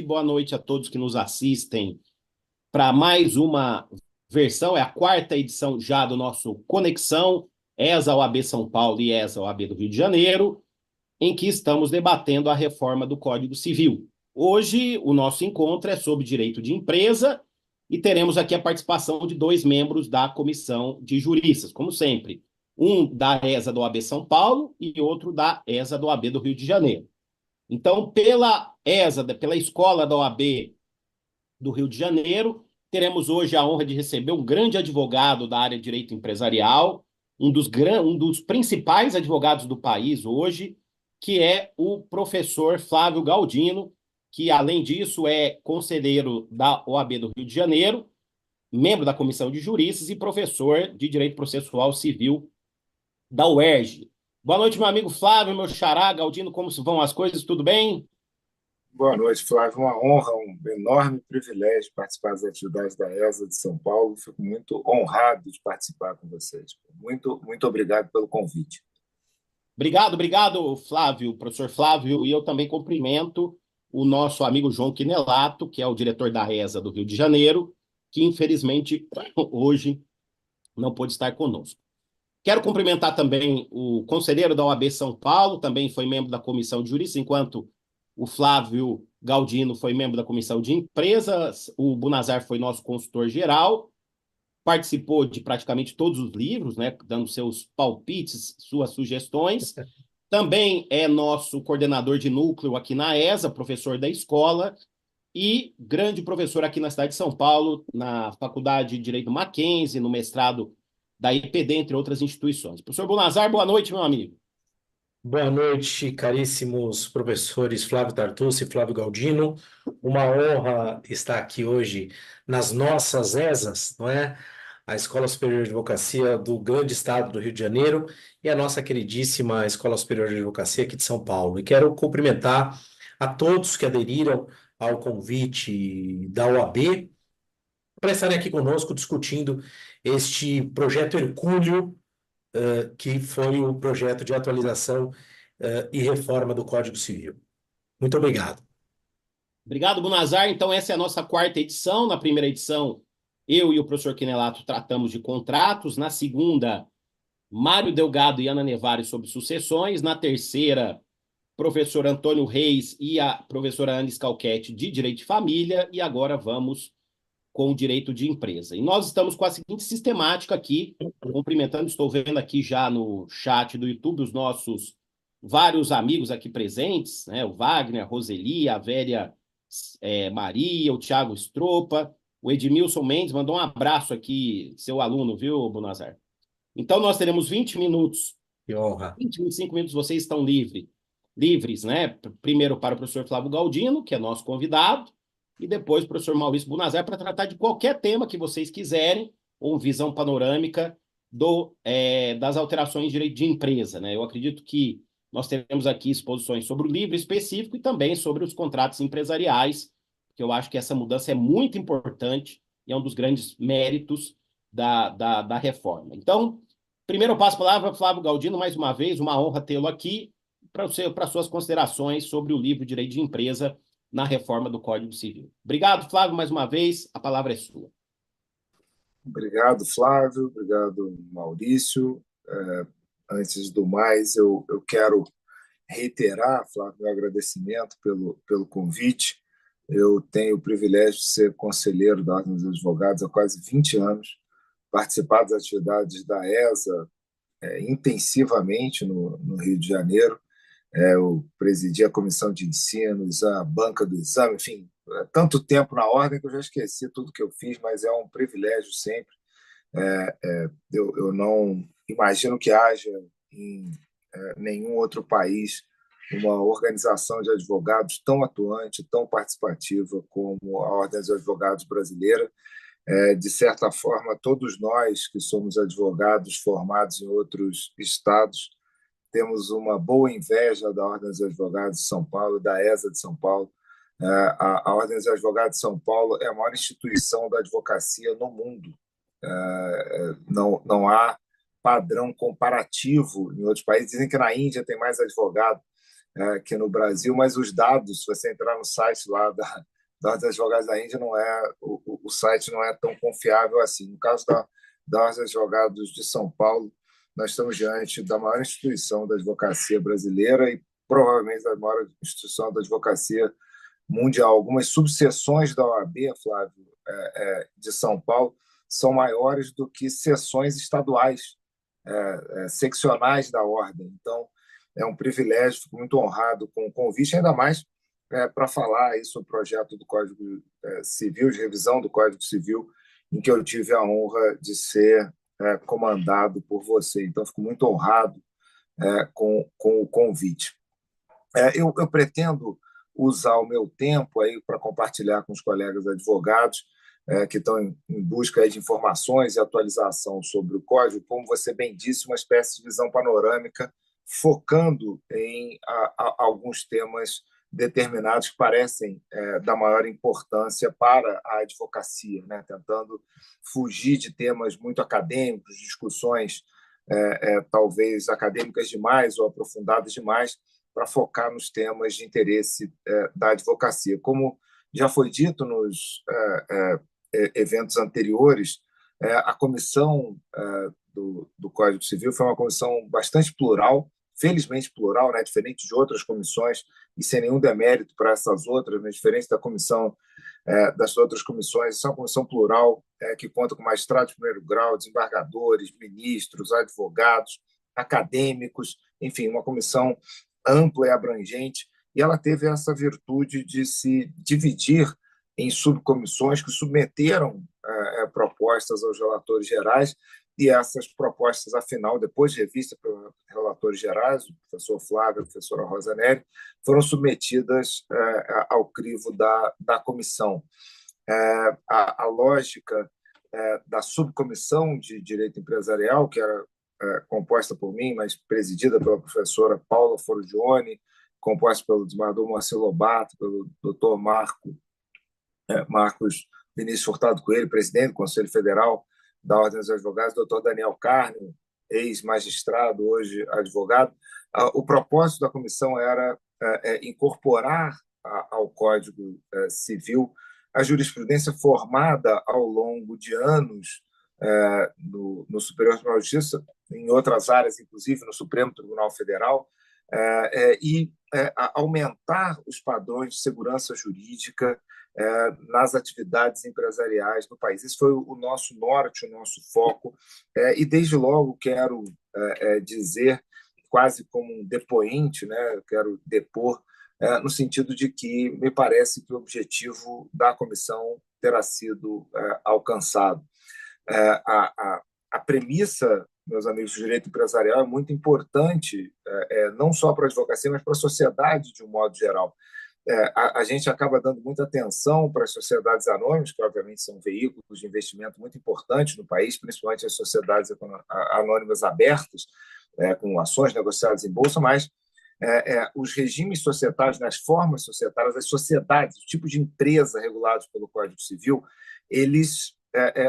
boa noite a todos que nos assistem para mais uma versão, é a quarta edição já do nosso Conexão, ESA OAB São Paulo e ESA OAB do Rio de Janeiro, em que estamos debatendo a reforma do Código Civil. Hoje, o nosso encontro é sobre direito de empresa e teremos aqui a participação de dois membros da Comissão de Juristas, como sempre, um da ESA do OAB São Paulo e outro da ESA do OAB do Rio de Janeiro. Então, pela ESA, pela Escola da OAB do Rio de Janeiro, teremos hoje a honra de receber um grande advogado da área de direito empresarial, um dos principais advogados do país hoje, que é o professor Flávio Galdino, que, além disso, é conselheiro da OAB do Rio de Janeiro, membro da Comissão de Juristas e professor de Direito Processual Civil da UERJ. Boa noite, meu amigo Flávio, meu xará, Galdino, como vão as coisas? Tudo bem? Boa noite, Flávio. Uma honra, um enorme privilégio participar das atividades da ESA de São Paulo. Fico muito honrado de participar com vocês. Muito obrigado pelo convite. Obrigado, Flávio, professor Flávio, e eu também cumprimento o nosso amigo João Quinelato, que é o diretor da ESA do Rio de Janeiro, que infelizmente hoje não pôde estar conosco. Quero cumprimentar também o conselheiro da OAB São Paulo, também foi membro da comissão de juristas, enquanto o Flávio Galdino foi membro da comissão de empresas, o Bunazar foi nosso consultor geral, participou de praticamente todos os livros, né, dando seus palpites, suas sugestões. Também é nosso coordenador de núcleo aqui na ESA, professor da escola, e grande professor aqui na cidade de São Paulo, na Faculdade de Direito Mackenzie, no mestrado da IPD, entre outras instituições. Professor Bonazar, boa noite, meu amigo. Boa noite, caríssimos professores Flávio Tartucci e Flávio Galdino. Uma honra estar aqui hoje nas nossas ESAs, não é? A Escola Superior de Advocacia do grande estado do Rio de Janeiro e a nossa queridíssima Escola Superior de Advocacia aqui de São Paulo. E quero cumprimentar a todos que aderiram ao convite da OAB para estarem aqui conosco discutindo este projeto hercúleo que foi o projeto de atualização e reforma do Código Civil. Muito obrigado. Obrigado, Bonazar. Então, essa é a nossa quarta edição. Na primeira edição, eu e o professor Quinelato tratamos de contratos. Na segunda, Mário Delgado e Ana Nevares sobre sucessões. Na terceira, professor Antônio Reis e a professora Ana Scalchetti de Direito de Família. E agora vamos com o direito de empresa. E nós estamos com a seguinte sistemática aqui, cumprimentando, estou vendo aqui já no chat do YouTube os nossos vários amigos aqui presentes, né? O Wagner, a Roseli, a Véria Maria, o Thiago Stropa, o Edmilson Mendes mandou um abraço aqui, seu aluno, viu, Bonazar? Então, nós teremos 20 minutos, Que honra. 20, 25 minutos, vocês estão livres, né? Primeiro para o professor Flávio Galdino, que é nosso convidado, e depois o professor Maurício Bunazar para tratar de qualquer tema que vocês quiserem, ou visão panorâmica das alterações de direito de empresa, né? Eu acredito que nós teremos aqui exposições sobre o livro específico e também sobre os contratos empresariais, que eu acho que essa mudança é muito importante e é um dos grandes méritos da reforma. Então, primeiro eu passo a palavra para Flávio Galdino, mais uma vez, uma honra tê-lo aqui, para suas considerações sobre o livro Direito de Empresa na reforma do Código Civil. Obrigado, Flávio, mais uma vez, a palavra é sua. Obrigado, Flávio. Obrigado, Maurício. Antes do mais, eu quero reiterar, Flávio, meu agradecimento pelo convite. Eu tenho o privilégio de ser conselheiro da Ordem dos Advogados há quase 20 anos, participar das atividades da ESA intensivamente no Rio de Janeiro. Eu presidi a comissão de ensino, a banca do exame, enfim, tanto tempo na ordem que eu já esqueci tudo que eu fiz, mas é um privilégio sempre. Eu não imagino que haja em nenhum outro país uma organização de advogados tão atuante, tão participativa como a Ordem dos Advogados brasileira. De certa forma, todos nós que somos advogados formados em outros estados temos uma boa inveja da Ordem dos Advogados de São Paulo, da ESA de São Paulo. A Ordem dos Advogados de São Paulo é a maior instituição da advocacia no mundo. Não há padrão comparativo em outros países. Dizem que na Índia tem mais advogado. aqui no Brasil, mas os dados, se você entrar no site lá da Ordem dos Advogados da Índia, o site não é tão confiável assim. No caso da Ordem dos Advogados de São Paulo, nós estamos diante da maior instituição da advocacia brasileira e provavelmente da maior instituição da advocacia mundial. Algumas subseções da OAB, Flávio, de São Paulo, são maiores do que seções estaduais, seccionais da Ordem. Então, é um privilégio, fico muito honrado com o convite, ainda mais para falar aí sobre o projeto do Código Civil, de revisão do Código Civil, em que eu tive a honra de ser comandado por você. Então, fico muito honrado com o convite. Eu pretendo usar o meu tempo aí para compartilhar com os colegas advogados que estão em busca de informações e atualização sobre o Código, como você bem disse, uma espécie de visão panorâmica, focando em alguns temas determinados que parecem da maior importância para a advocacia, né? Tentando fugir de temas muito acadêmicos, discussões talvez acadêmicas demais ou aprofundadas demais, para focar nos temas de interesse da advocacia. Como já foi dito nos eventos anteriores, a comissão do Código Civil foi uma comissão bastante plural, felizmente plural, né, diferente de outras comissões, e sem nenhum demérito para essas outras, né, diferente da comissão das outras comissões. Isso é uma comissão plural que conta com magistrados de primeiro grau, desembargadores, ministros, advogados, acadêmicos, enfim, uma comissão ampla e abrangente, e ela teve essa virtude de se dividir em subcomissões que submeteram propostas aos relatores gerais, e essas propostas, afinal, depois de revista pelos relatores gerais, o professor Flávio e a professora Rosa Nery, foram submetidas ao crivo da comissão. A lógica da subcomissão de direito empresarial, que era composta por mim, mas presidida pela professora Paula Forgione, composta pelo desembargador Moacir Lobato, pelo doutor Marcos Vinícius Furtado Coelho, presidente do Conselho Federal da Ordem dos Advogados, doutor Daniel Carne, ex-magistrado, hoje advogado. O propósito da comissão era incorporar ao Código Civil a jurisprudência formada ao longo de anos no Superior Tribunal de Justiça, em outras áreas, inclusive no Supremo Tribunal Federal, e aumentar os padrões de segurança jurídica nas atividades empresariais do país. Esse foi o nosso norte, o nosso foco, e desde logo quero dizer, quase como um depoente, né, quero depor, no sentido de que me parece que o objetivo da comissão terá sido alcançado. A premissa, meus amigos, do direito empresarial é muito importante, não só para a advocacia, mas para a sociedade de um modo geral. A gente acaba dando muita atenção para as sociedades anônimas, que obviamente são veículos de investimento muito importantes no país, principalmente as sociedades anônimas abertas, com ações negociadas em bolsa, mas os regimes societários, nas formas societárias, as sociedades, o tipo de empresa regulados pelo Código Civil, eles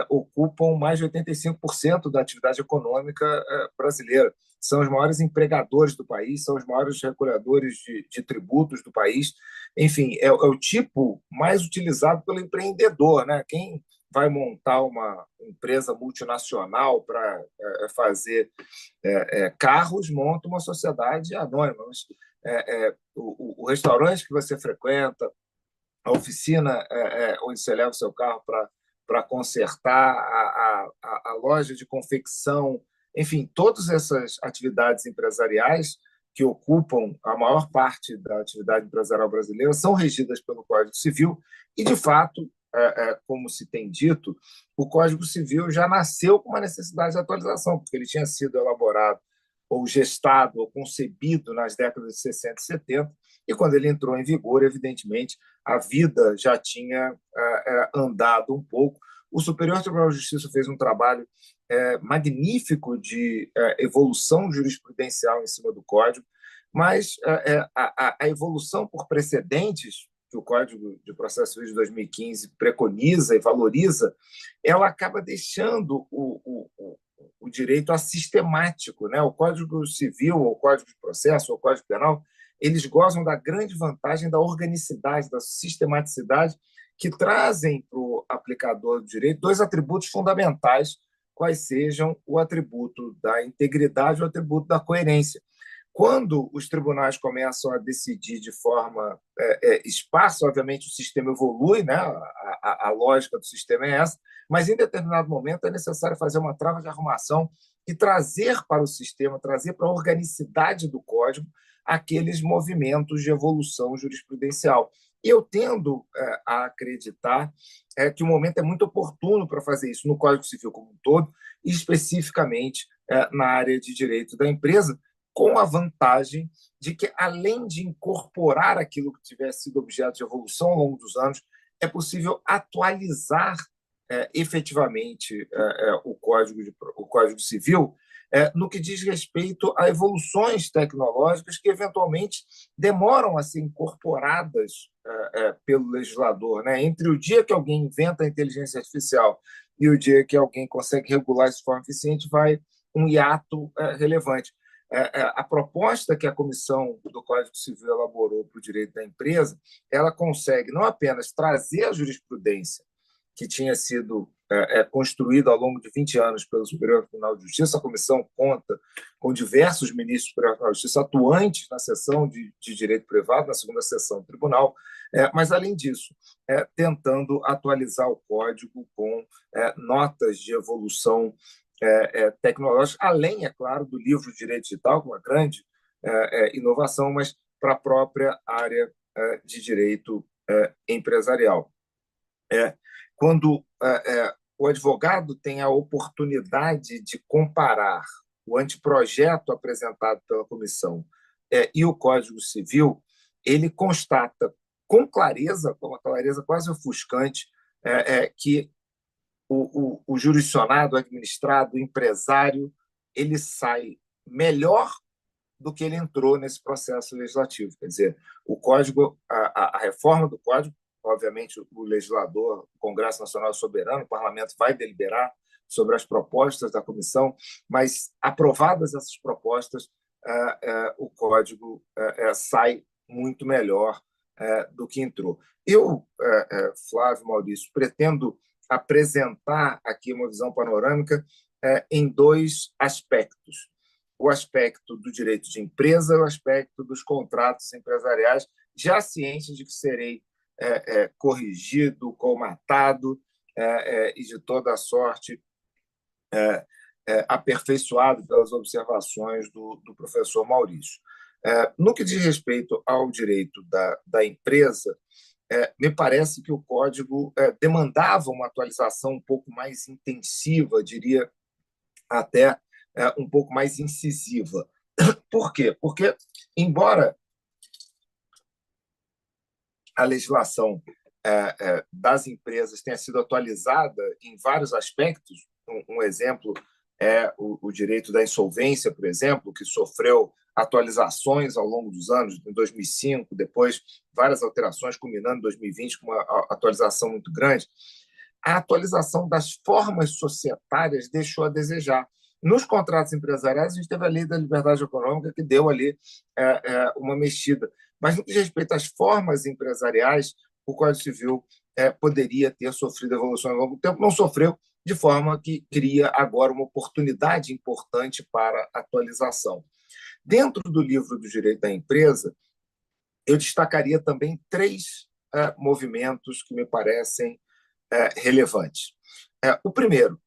ocupam mais de 85% da atividade econômica brasileira. São os maiores empregadores do país, são os maiores recolhedores de tributos do país. Enfim, é o tipo mais utilizado pelo empreendedor, né? Quem vai montar uma empresa multinacional para fazer carros, monta uma sociedade anônima. Mas, o restaurante que você frequenta, a oficina onde você leva o seu carro para consertar, a loja de confecção, enfim, todas essas atividades empresariais que ocupam a maior parte da atividade empresarial brasileira são regidas pelo Código Civil e, de fato, como se tem dito, o Código Civil já nasceu com uma necessidade de atualização, porque ele tinha sido elaborado ou gestado ou concebido nas décadas de 60 e 70, e quando ele entrou em vigor, evidentemente, a vida já tinha andado um pouco. O Superior Tribunal de Justiça fez um trabalho magnífico de evolução jurisprudencial em cima do Código, mas a evolução por precedentes que o Código de Processo Civil de 2015 preconiza e valoriza, ela acaba deixando o direito assistemático, né? O Código Civil, ou o Código de Processo, ou o Código Penal, eles gozam da grande vantagem da organicidade, da sistematicidade, que trazem para o aplicador do direito dois atributos fundamentais, quais sejam o atributo da integridade e o atributo da coerência. Quando os tribunais começam a decidir de forma esparsa, obviamente o sistema evolui, né? A lógica do sistema é essa, mas em determinado momento é necessário fazer uma trava de arrumação e trazer para o sistema, trazer para a organicidade do código aqueles movimentos de evolução jurisprudencial. Eu tendo a acreditar que o momento é muito oportuno para fazer isso no Código Civil como um todo, e especificamente na área de direito da empresa, com a vantagem de que, além de incorporar aquilo que tivesse sido objeto de evolução ao longo dos anos, é possível atualizar efetivamente o Código Civil no que diz respeito a evoluções tecnológicas que, eventualmente, demoram a ser incorporadas pelo legislador. Né? Entre o dia que alguém inventa a inteligência artificial e o dia que alguém consegue regular isso de forma eficiente, vai um hiato relevante. A proposta que a Comissão do Código Civil elaborou para o direito da empresa, ela consegue não apenas trazer a jurisprudência que tinha sido construída ao longo de 20 anos pelo Superior Tribunal de Justiça. A comissão conta com diversos ministros do Superior Tribunal de Justiça atuantes na seção de direito privado, na segunda seção do tribunal, mas, além disso, tentando atualizar o código com notas de evolução tecnológica, além, é claro, do livro de direito digital, com uma grande inovação, mas para a própria área de direito empresarial. Quando o advogado tem a oportunidade de comparar o anteprojeto apresentado pela comissão e o Código Civil, ele constata com clareza, com uma clareza quase ofuscante, que o jurisdicionado, o administrado, o empresário, ele sai melhor do que ele entrou nesse processo legislativo. Quer dizer, o código, a reforma do código, obviamente o legislador, o Congresso Nacional é soberano, o parlamento vai deliberar sobre as propostas da comissão, mas aprovadas essas propostas, o código sai muito melhor do que entrou. Eu, Flávio, Maurício, pretendo apresentar aqui uma visão panorâmica em dois aspectos. O aspecto do direito de empresa e o aspecto dos contratos empresariais, já ciente de que serei corrigido, colmatado e de toda a sorte aperfeiçoado pelas observações do professor Maurício. No que diz respeito ao direito da empresa, me parece que o código demandava uma atualização um pouco mais intensiva, diria até um pouco mais incisiva. Por quê? Porque, embora a legislação das empresas tenha sido atualizada em vários aspectos, um exemplo é o direito da insolvência, por exemplo, que sofreu atualizações ao longo dos anos, em 2005, depois várias alterações, culminando em 2020 com uma atualização muito grande. A atualização das formas societárias deixou a desejar. Nos contratos empresariais, a gente teve a lei da liberdade econômica, que deu ali uma mexida. Mas, no que diz respeito às formas empresariais, o Código Civil poderia ter sofrido evolução ao longo do tempo, não sofreu, de forma que cria agora uma oportunidade importante para atualização. Dentro do livro do Direito da Empresa, eu destacaria também três movimentos que me parecem relevantes. O primeiro,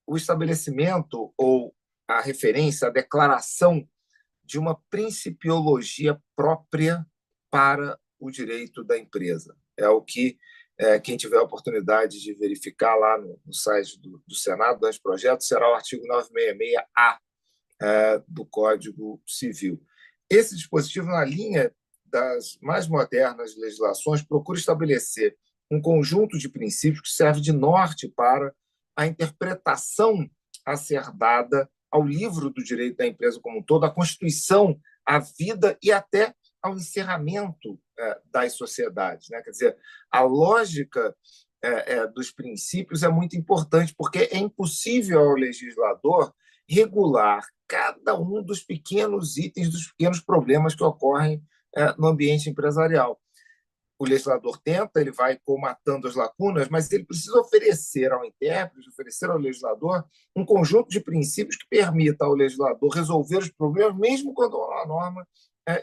o estabelecimento ou a referência, a declaração de uma principiologia própria para o direito da empresa. É o que quem tiver a oportunidade de verificar lá no site do Senado, do anteprojeto, será o artigo 966-A do Código Civil. Esse dispositivo, na linha das mais modernas legislações, procura estabelecer um conjunto de princípios que serve de norte para a interpretação a ser dada ao livro do direito da empresa como um todo, à Constituição, à vida e até ao encerramento das sociedades. Né? Quer dizer, a lógica dos princípios é muito importante, porque é impossível ao legislador regular cada um dos pequenos itens, dos pequenos problemas que ocorrem no ambiente empresarial. O legislador tenta, ele vai colmatando as lacunas, mas ele precisa oferecer ao intérprete, oferecer ao legislador um conjunto de princípios que permita ao legislador resolver os problemas, mesmo quando há uma norma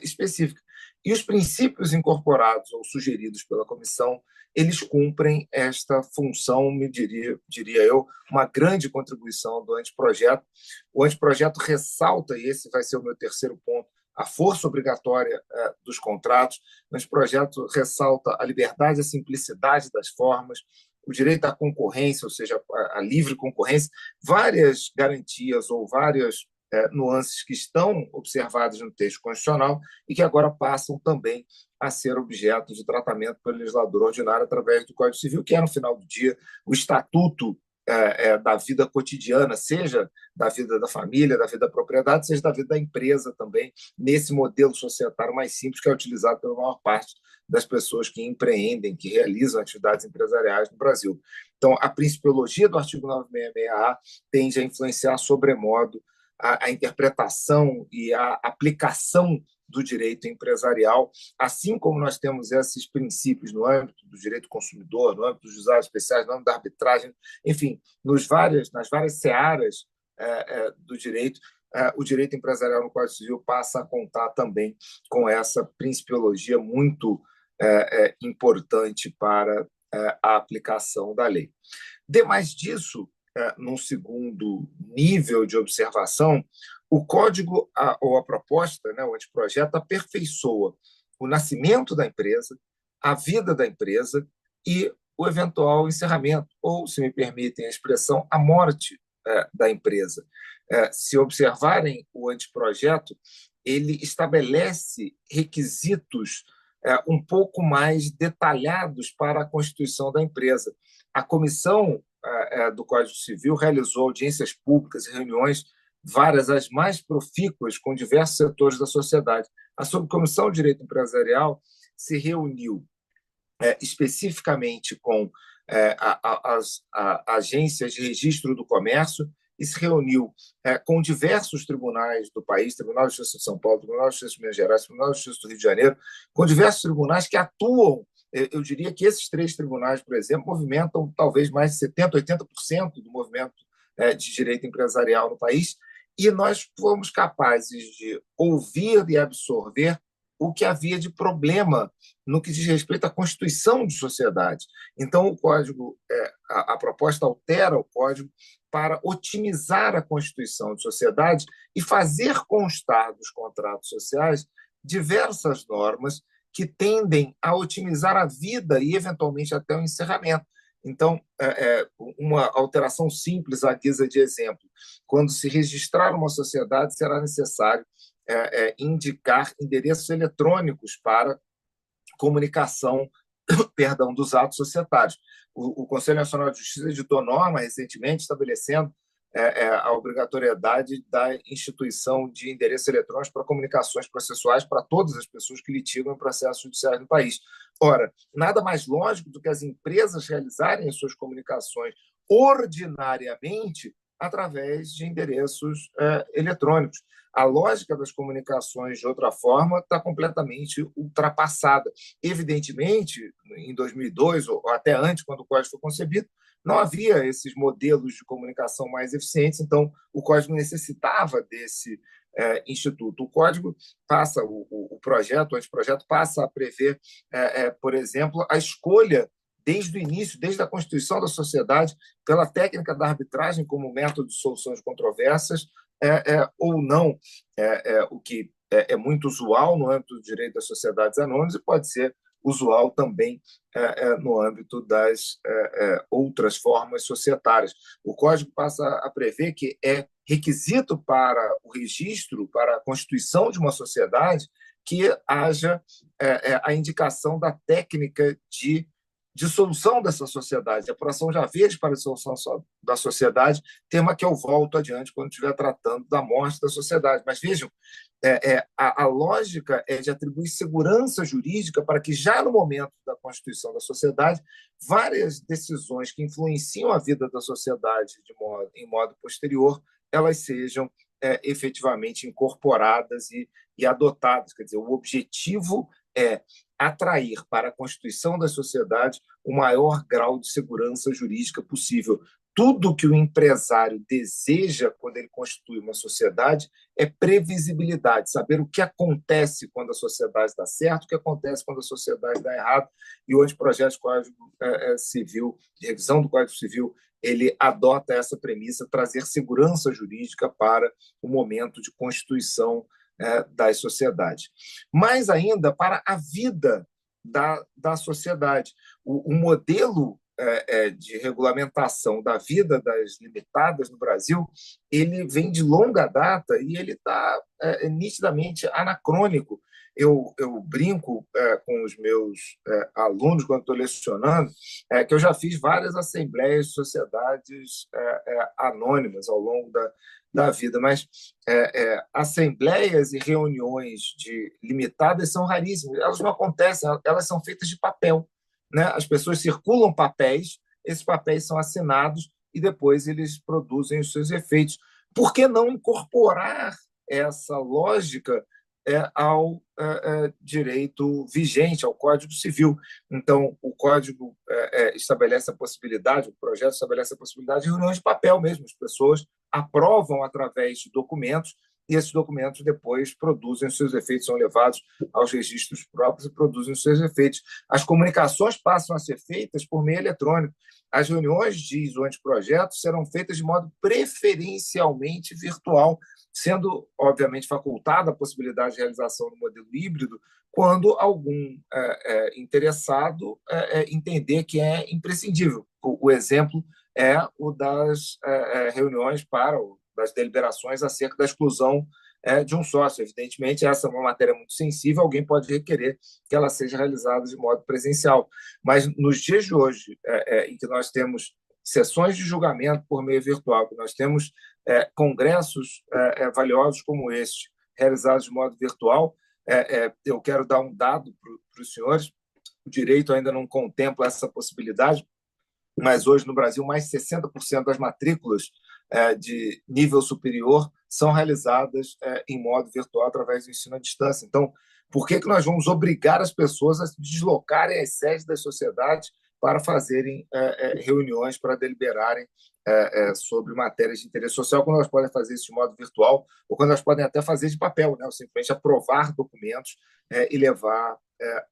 específica. E os princípios incorporados ou sugeridos pela comissão, eles cumprem esta função, diria eu, uma grande contribuição do anteprojeto. O anteprojeto ressalta, e esse vai ser o meu terceiro ponto, a força obrigatória dos contratos. O anteprojeto ressalta a liberdade e a simplicidade das formas, o direito à concorrência, ou seja, a livre concorrência, várias garantias ou várias nuances que estão observadas no texto constitucional e que agora passam também a ser objeto de tratamento pelo legislador ordinário através do Código Civil, que é, no final do dia, o estatuto da vida cotidiana, seja da vida da família, da vida da propriedade, seja da vida da empresa também, nesse modelo societário mais simples que é utilizado pela maior parte das pessoas que empreendem, que realizam atividades empresariais no Brasil. Então, a principiologia do artigo 966-A tende a influenciar sobremodo a interpretação e a aplicação do direito empresarial, assim como nós temos esses princípios no âmbito do direito consumidor, no âmbito dos juizados especiais, no âmbito da arbitragem, enfim, nas várias searas do direito, o direito empresarial no Código Civil passa a contar também com essa principiologia muito importante para a aplicação da lei. Demais disso, num segundo nível de observação, o código ou a proposta, o anteprojeto, aperfeiçoa o nascimento da empresa, a vida da empresa e o eventual encerramento, ou, se me permitem a expressão, a morte da empresa. Se observarem o anteprojeto, ele estabelece requisitos um pouco mais detalhados para a constituição da empresa. A comissão do Código Civil realizou audiências públicas e reuniões, várias, as mais profícuas, com diversos setores da sociedade. A Subcomissão de Direito Empresarial se reuniu especificamente com as agências de registro do comércio e se reuniu com diversos tribunais do país, Tribunal de Justiça de São Paulo, Tribunal de Justiça de Minas Gerais, Tribunal de Justiça do Rio de Janeiro, com diversos tribunais que atuam. Eu diria que esses três tribunais, por exemplo, movimentam talvez mais de 70%, 80% do movimento de direito empresarial no país, e nós fomos capazes de ouvir e absorver o que havia de problema no que diz respeito à constituição de sociedade. Então, o código, a proposta altera o código para otimizar a constituição de sociedade e fazer constar dos contratos sociais diversas normas que tendem a otimizar a vida e, eventualmente, até o encerramento. Então, uma alteração simples à guisa de exemplo. Quando se registrar uma sociedade, será necessário indicar endereços eletrônicos para comunicação dos atos societários. O Conselho Nacional de Justiça editou norma recentemente estabelecendo a obrigatoriedade da instituição de endereços eletrônicos para comunicações processuais para todas as pessoas que litigam em processos judiciais no país. Ora, nada mais lógico do que as empresas realizarem as suas comunicações ordinariamente através de endereços eletrônicos. A lógica das comunicações, de outra forma, está completamente ultrapassada. Evidentemente, em 2002, ou até antes, quando o Código foi concebido, não havia esses modelos de comunicação mais eficientes, então o Código necessitava desse instituto. O Código passa, o anteprojeto passa a prever, por exemplo, a escolha desde o início, desde a constituição da sociedade, pela técnica da arbitragem como método de solução de controvérsias, ou não, o que é muito usual no âmbito do direito das sociedades anônimas e pode ser usual também no âmbito das outras formas societárias. O Código passa a prever que é requisito para o registro, para a constituição de uma sociedade, que haja a indicação da técnica de dissolução dessa sociedade, a apuração de haveres para a dissolução da sociedade, tema que eu volto adiante quando estiver tratando da morte da sociedade. Mas vejam, a lógica é de atribuir segurança jurídica para que, já no momento da constituição da sociedade, várias decisões que influenciam a vida da sociedade em modo posterior elas sejam efetivamente incorporadas e adotadas. Quer dizer, o objetivo é atrair para a constituição da sociedade o maior grau de segurança jurídica possível. Tudo que o empresário deseja quando ele constitui uma sociedade é previsibilidade, saber o que acontece quando a sociedade dá certo, o que acontece quando a sociedade dá errado. E o anteprojeto de Código Civil, de revisão do Código Civil, ele adota essa premissa, trazer segurança jurídica para o momento de constituição das sociedades. Mais ainda, para a vida da sociedade. O modelo de regulamentação da vida das limitadas no Brasil, ele vem de longa data e ele está nitidamente anacrônico. Eu brinco com os meus alunos, quando estou lecionando, que eu já fiz várias assembleias de sociedades anônimas ao longo da vida, mas assembleias e reuniões de limitadas são raríssimas, elas não acontecem, elas são feitas de papel, né? As pessoas circulam papéis, esses papéis são assinados e depois eles produzem os seus efeitos. Por que não incorporar essa lógica ao direito vigente, ao Código Civil? Então, o Código estabelece a possibilidade, o projeto estabelece a possibilidade de reuniões de papel mesmo. As pessoas aprovam através de documentos e esses documentos depois produzem os seus efeitos, são levados aos registros próprios e produzem os seus efeitos. As comunicações passam a ser feitas por meio eletrônico. As reuniões, diz o anteprojeto, serão feitas de modo preferencialmente virtual, sendo, obviamente, facultada a possibilidade de realização no modelo híbrido quando algum interessado entender que é imprescindível. O exemplo é o das reuniões das deliberações acerca da exclusão de um sócio. Evidentemente, essa é uma matéria muito sensível, alguém pode requerer que ela seja realizada de modo presencial. Mas, nos dias de hoje, em que nós temos sessões de julgamento por meio virtual, que nós temos congressos valiosos como este, realizados de modo virtual, eu quero dar um dado para os senhores. O direito ainda não contempla essa possibilidade, mas hoje no Brasil mais de 60% das matrículas de nível superior são realizadas em modo virtual através do ensino à distância. Então, por que nós vamos obrigar as pessoas a se deslocarem às sedes das sociedades para fazerem reuniões, para deliberarem sobre matérias de interesse social, quando elas podem fazer isso de modo virtual, ou quando elas podem até fazer de papel, né? Ou simplesmente aprovar documentos e levar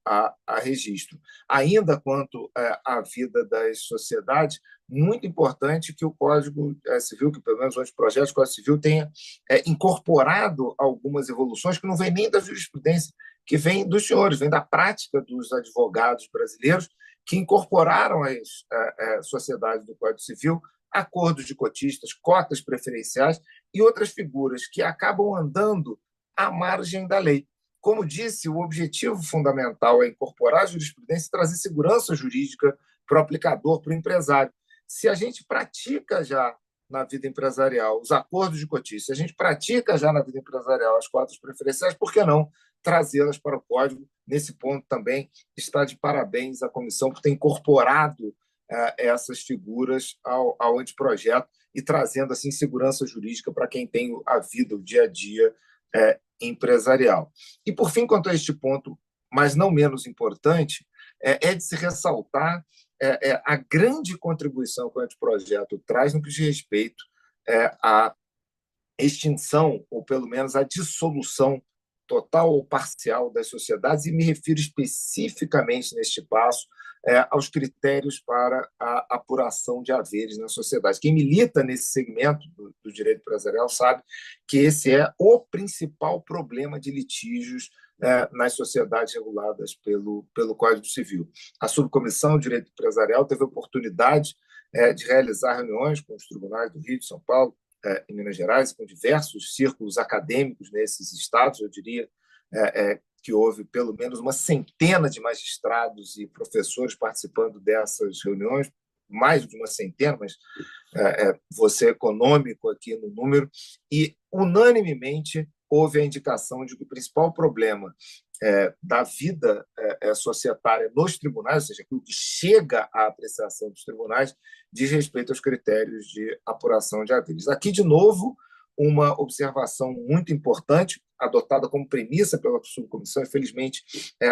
a registro. Ainda quanto à vida das sociedades, muito importante que o Código Civil, que pelo menos o anteprojeto do Código Civil tenha incorporado algumas evoluções que não vêm nem da jurisprudência, que vêm dos senhores, vêm da prática dos advogados brasileiros, que incorporaram as sociedades do Código Civil acordos de cotistas, cotas preferenciais e outras figuras que acabam andando à margem da lei. Como disse, o objetivo fundamental é incorporar a jurisprudência e trazer segurança jurídica para o aplicador, para o empresário. Se a gente pratica já na vida empresarial os acordos de cotistas, se a gente pratica já na vida empresarial as cotas preferenciais, por que não trazê-las para o Código? Nesse ponto também está de parabéns a comissão por ter incorporado essas figuras ao anteprojeto e trazendo assim segurança jurídica para quem tem a vida, o dia a dia empresarial. E, por fim, quanto a este ponto, mas não menos importante, é de se ressaltar a grande contribuição que o anteprojeto traz no que diz respeito à extinção, ou pelo menos à dissolução total ou parcial das sociedades, e me refiro especificamente neste passo aos critérios para a apuração de haveres na sociedade. Quem milita nesse segmento do direito empresarial sabe que esse é o principal problema de litígios nas sociedades reguladas pelo Código Civil. A Subcomissão de Direito Empresarial teve a oportunidade de realizar reuniões com os tribunais do Rio, de São Paulo, em Minas Gerais, com diversos círculos acadêmicos nesses estados. Eu diria que houve pelo menos uma centena de magistrados e professores participando dessas reuniões, mais de uma centena, mas vou ser econômico aqui no número, e unanimemente houve a indicação de que o principal problema da vida societária nos tribunais, ou seja, aquilo que chega à apreciação dos tribunais, diz respeito aos critérios de apuração de haveres. Aqui, de novo, uma observação muito importante, adotada como premissa pela subcomissão, infelizmente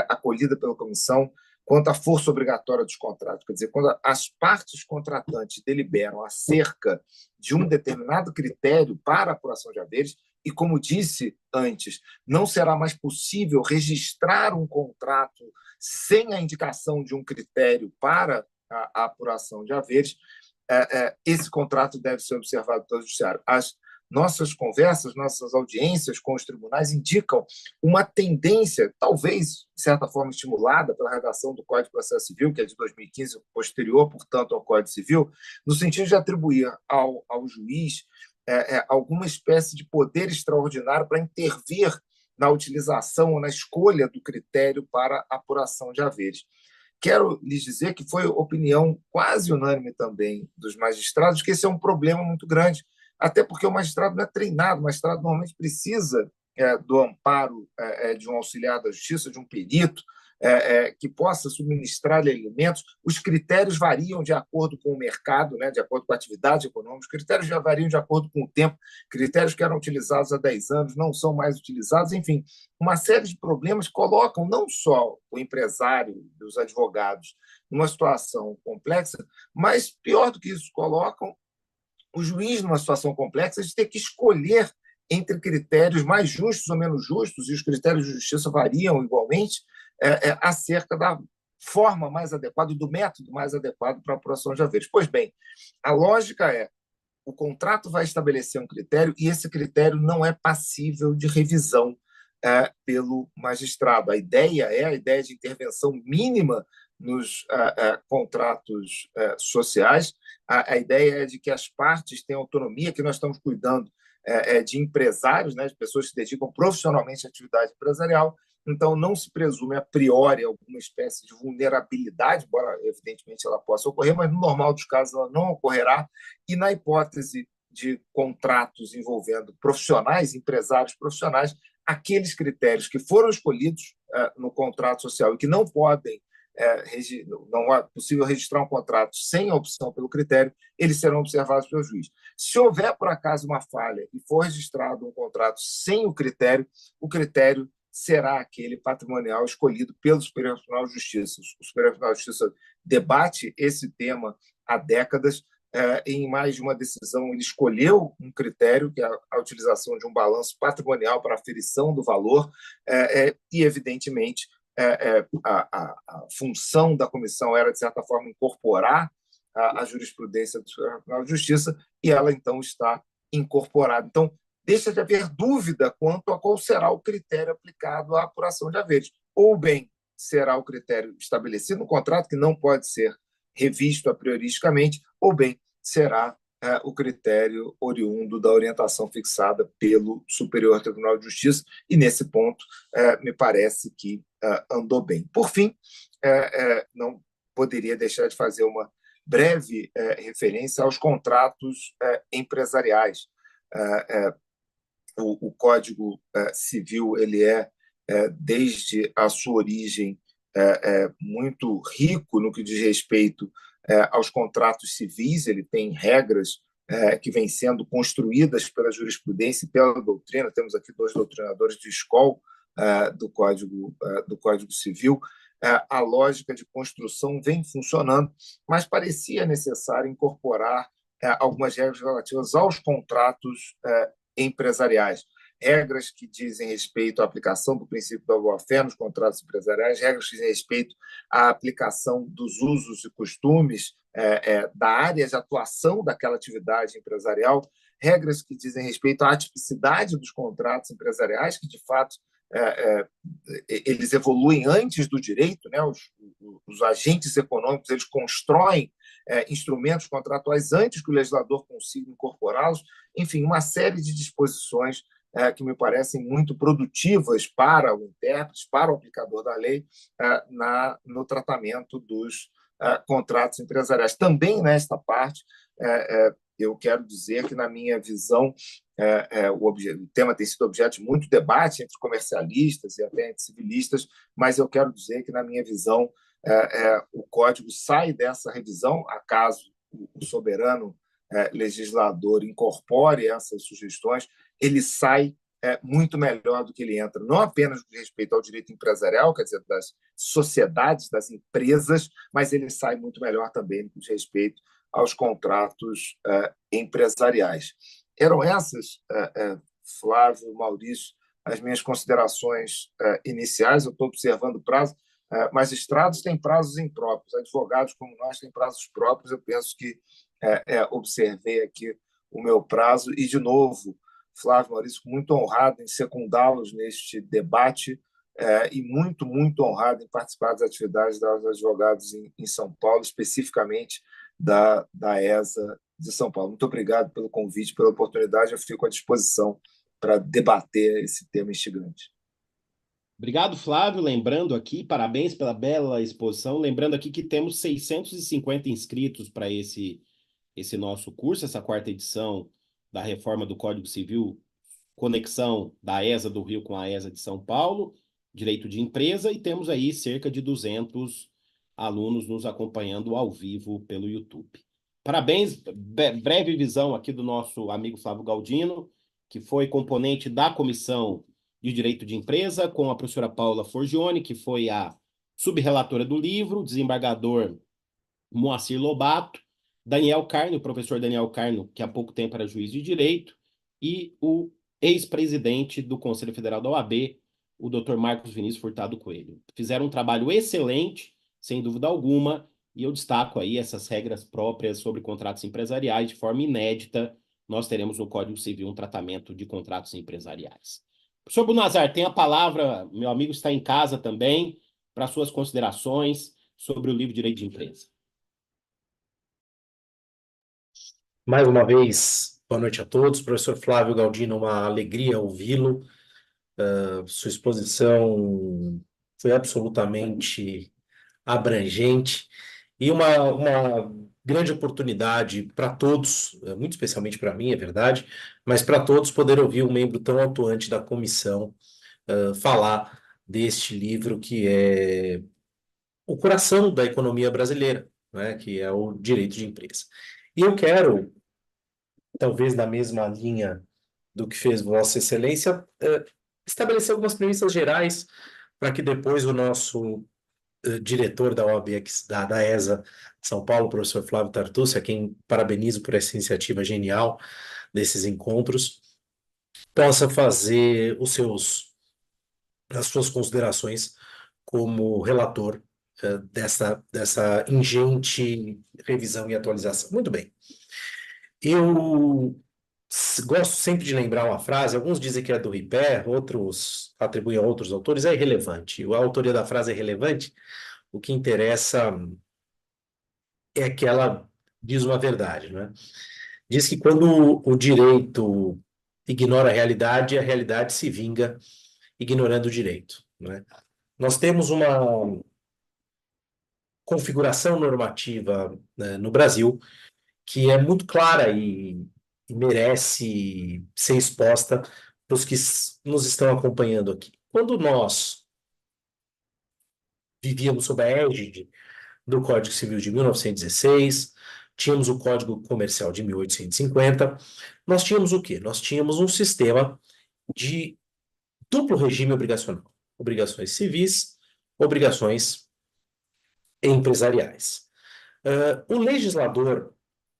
acolhida pela comissão, quanto à força obrigatória dos contratos. Quer dizer, quando as partes contratantes deliberam acerca de um determinado critério para a apuração de haveres, e, como disse antes, não será mais possível registrar um contrato sem a indicação de um critério para a apuração de haveres, esse contrato deve ser observado pelo Judiciário. As nossas conversas, nossas audiências com os tribunais indicam uma tendência, talvez, de certa forma, estimulada pela redação do Código de Processo Civil, que é de 2015, posterior, portanto, ao Código Civil, no sentido de atribuir ao juiz alguma espécie de poder extraordinário para intervir na utilização ou na escolha do critério para apuração de haveres. Quero lhes dizer que foi opinião quase unânime também dos magistrados que esse é um problema muito grande, até porque o magistrado não é treinado, o magistrado normalmente precisa do amparo de um auxiliar da justiça, de um perito, que possa subministrar elementos. Os critérios variam de acordo com o mercado, de acordo com a atividade econômica, os critérios já variam de acordo com o tempo, critérios que eram utilizados há 10 anos não são mais utilizados, enfim, uma série de problemas colocam não só o empresário e os advogados numa situação complexa, mas, pior do que isso, colocam o juiz numa situação complexa de ter que escolher entre critérios mais justos ou menos justos, e os critérios de justiça variam igualmente, acerca da forma mais adequada, do método mais adequado para a apuração de haveres. Pois bem, a lógica é: o contrato vai estabelecer um critério e esse critério não é passível de revisão pelo magistrado. A ideia é a ideia de intervenção mínima nos contratos sociais. A ideia é de que as partes têm autonomia, que nós estamos cuidando de empresários, de pessoas que se dedicam profissionalmente à atividade empresarial. Então, não se presume a priori alguma espécie de vulnerabilidade, embora, evidentemente, ela possa ocorrer, mas, no normal dos casos, ela não ocorrerá. E, na hipótese de contratos envolvendo profissionais, empresários profissionais, aqueles critérios que foram escolhidos no contrato social e que não podem, não é possível registrar um contrato sem a opção pelo critério, eles serão observados pelo juiz. Se houver, por acaso, uma falha e for registrado um contrato sem o critério será aquele patrimonial escolhido pelo Superior Tribunal de Justiça. O Superior Tribunal de Justiça debate esse tema há décadas. Em mais de uma decisão, ele escolheu um critério, que é a utilização de um balanço patrimonial para aferição do valor, e, evidentemente, a função da comissão era, de certa forma, incorporar a jurisprudência do Superior Tribunal de Justiça, e ela, então, está incorporada. Então, deixa de haver dúvida quanto a qual será o critério aplicado à apuração de haveres. Ou bem será o critério estabelecido no contrato, que não pode ser revisto a prioristicamente, ou bem será o critério oriundo da orientação fixada pelo Superior Tribunal de Justiça, e, nesse ponto, me parece que andou bem. Por fim, não poderia deixar de fazer uma breve referência aos contratos empresariais. O Código Civil ele desde a sua origem, muito rico no que diz respeito aos contratos civis. Ele tem regras que vêm sendo construídas pela jurisprudência e pela doutrina. Temos aqui 2 doutrinadores de escola do Código Civil. A lógica de construção vem funcionando, mas parecia necessário incorporar algumas regras relativas aos contratos empresariais, regras que dizem respeito à aplicação do princípio da boa-fé nos contratos empresariais, regras que dizem respeito à aplicação dos usos e costumes da área de atuação daquela atividade empresarial, regras que dizem respeito à atipicidade dos contratos empresariais, que, de fato, eles evoluem antes do direito, os agentes econômicos eles constroem instrumentos contratuais antes que o legislador consiga incorporá-los. Enfim, uma série de disposições que me parecem muito produtivas para o intérprete, para o aplicador da lei, no tratamento dos contratos empresariais. Também nesta parte, eu quero dizer que, na minha visão, o tema tem sido objeto de muito debate entre comercialistas e até entre civilistas, mas eu quero dizer que, na minha visão, o Código sai dessa revisão, acaso o soberano legislador incorpore essas sugestões, ele sai muito melhor do que ele entra, não apenas com respeito ao direito empresarial, quer dizer, das sociedades, das empresas, mas ele sai muito melhor também com respeito aos contratos empresariais. Eram essas, Flávio, Maurício, as minhas considerações iniciais. Eu estou observando o prazo. Magistrados têm prazos impróprios, advogados como nós têm prazos próprios. Eu penso que observei aqui o meu prazo e, de novo, Flávio, Maurício, muito honrado em secundá-los neste debate e muito, muito honrado em participar das atividades dos advogados em São Paulo, especificamente da ESA de São Paulo. Muito obrigado pelo convite, pela oportunidade. Eu fico à disposição para debater esse tema instigante. Obrigado, Flávio. Lembrando aqui, parabéns pela bela exposição. Lembrando aqui que temos 650 inscritos para esse nosso curso, essa quarta edição da reforma do Código Civil, conexão da ESA do Rio com a ESA de São Paulo, direito de empresa, e temos aí cerca de 200 alunos nos acompanhando ao vivo pelo YouTube. Parabéns, breve visão aqui do nosso amigo Flávio Galdino, que foi componente da comissão de Direito de Empresa, com a professora Paula Forgione, que foi a subrelatora do livro, desembargador Moacir Lobato, Daniel Carno, o professor Daniel Carno, que há pouco tempo era juiz de direito, e o ex-presidente do Conselho Federal da OAB, o Dr. Marcos Vinícius Furtado Coelho. Fizeram um trabalho excelente, sem dúvida alguma, e eu destaco aí essas regras próprias sobre contratos empresariais de forma inédita. Nós teremos no Código Civil um tratamento de contratos empresariais. Professor Bunazar, tem a palavra, meu amigo está em casa também, para suas considerações sobre o livro Direito de Empresa. Mais uma vez, boa noite a todos. Professor Flávio Galdino, uma alegria ouvi-lo. Sua exposição foi absolutamente abrangente e uma grande oportunidade para todos, muito especialmente para mim, é verdade, mas para todos poder ouvir um membro tão atuante da comissão falar deste livro que é o coração da economia brasileira, né, que é o direito de empresa. E eu quero, talvez na mesma linha do que fez Vossa Excelência, estabelecer algumas premissas gerais para que depois o nosso diretor da OAB, da ESA São Paulo, o professor Flávio Tartucci, a quem parabenizo por essa iniciativa genial desses encontros, possa fazer as suas considerações como relator dessa ingente revisão e atualização. Muito bem. Eu gosto sempre de lembrar uma frase, alguns dizem que é do Ripert, outros atribuem a outros autores, é irrelevante. A autoria da frase é relevante, o que interessa é que ela diz uma verdade, né? Diz que quando o direito ignora a realidade se vinga ignorando o direito, né? Nós temos uma configuração normativa, né, no Brasil que é muito clara e merece ser exposta para os que nos estão acompanhando aqui. Quando nós vivíamos sob a égide do Código Civil de 1916, tínhamos o Código Comercial de 1850, nós tínhamos o quê? Nós tínhamos um sistema de duplo regime obrigacional. Obrigações civis, obrigações empresariais. O legislador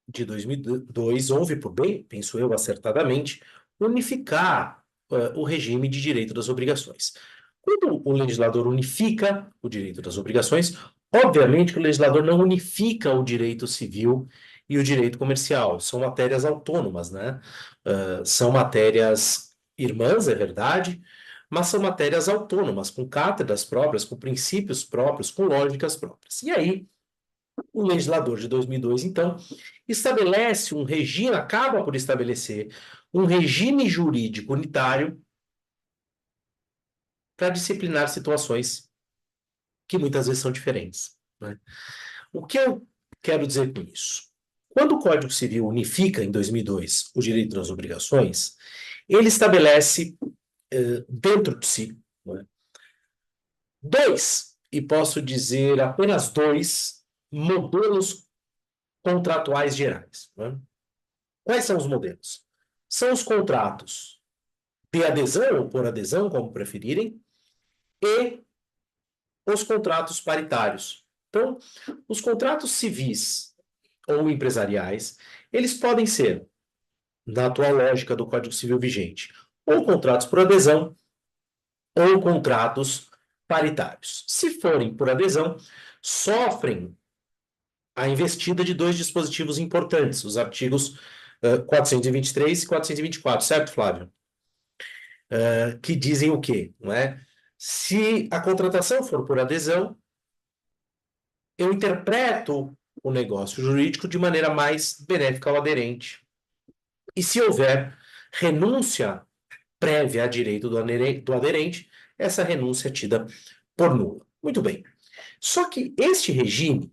de 2002 houve por bem, penso eu acertadamente, unificar o regime de direito das obrigações. Quando o legislador unifica o direito das obrigações, obviamente que o legislador não unifica o direito civil e o direito comercial. São matérias autônomas, né? São matérias irmãs, é verdade, mas são matérias autônomas, com cátedras próprias, com princípios próprios, com lógicas próprias. E aí, o legislador de 2002, então, estabelece um regime, acaba por estabelecer um regime jurídico unitário para disciplinar situações que muitas vezes são diferentes, né? O que eu quero dizer com isso? Quando o Código Civil unifica, em 2002, o direito das obrigações, ele estabelece dentro de si, né, dois, e posso dizer apenas dois, modelos contratuais gerais, né? Quais são os modelos? São os contratos de adesão ou por adesão, como preferirem, e os contratos paritários. Então, os contratos civis ou empresariais, eles podem ser, na atual lógica do Código Civil vigente, ou contratos por adesão ou contratos paritários. Se forem por adesão, sofrem a investida de dois dispositivos importantes, os artigos 423 e 424, certo, Flávio? Que dizem o quê? Não é? Se a contratação for por adesão, eu interpreto o negócio jurídico de maneira mais benéfica ao aderente. E se houver renúncia prévia a direito do aderente, essa renúncia é tida por nula. Muito bem. Só que este regime,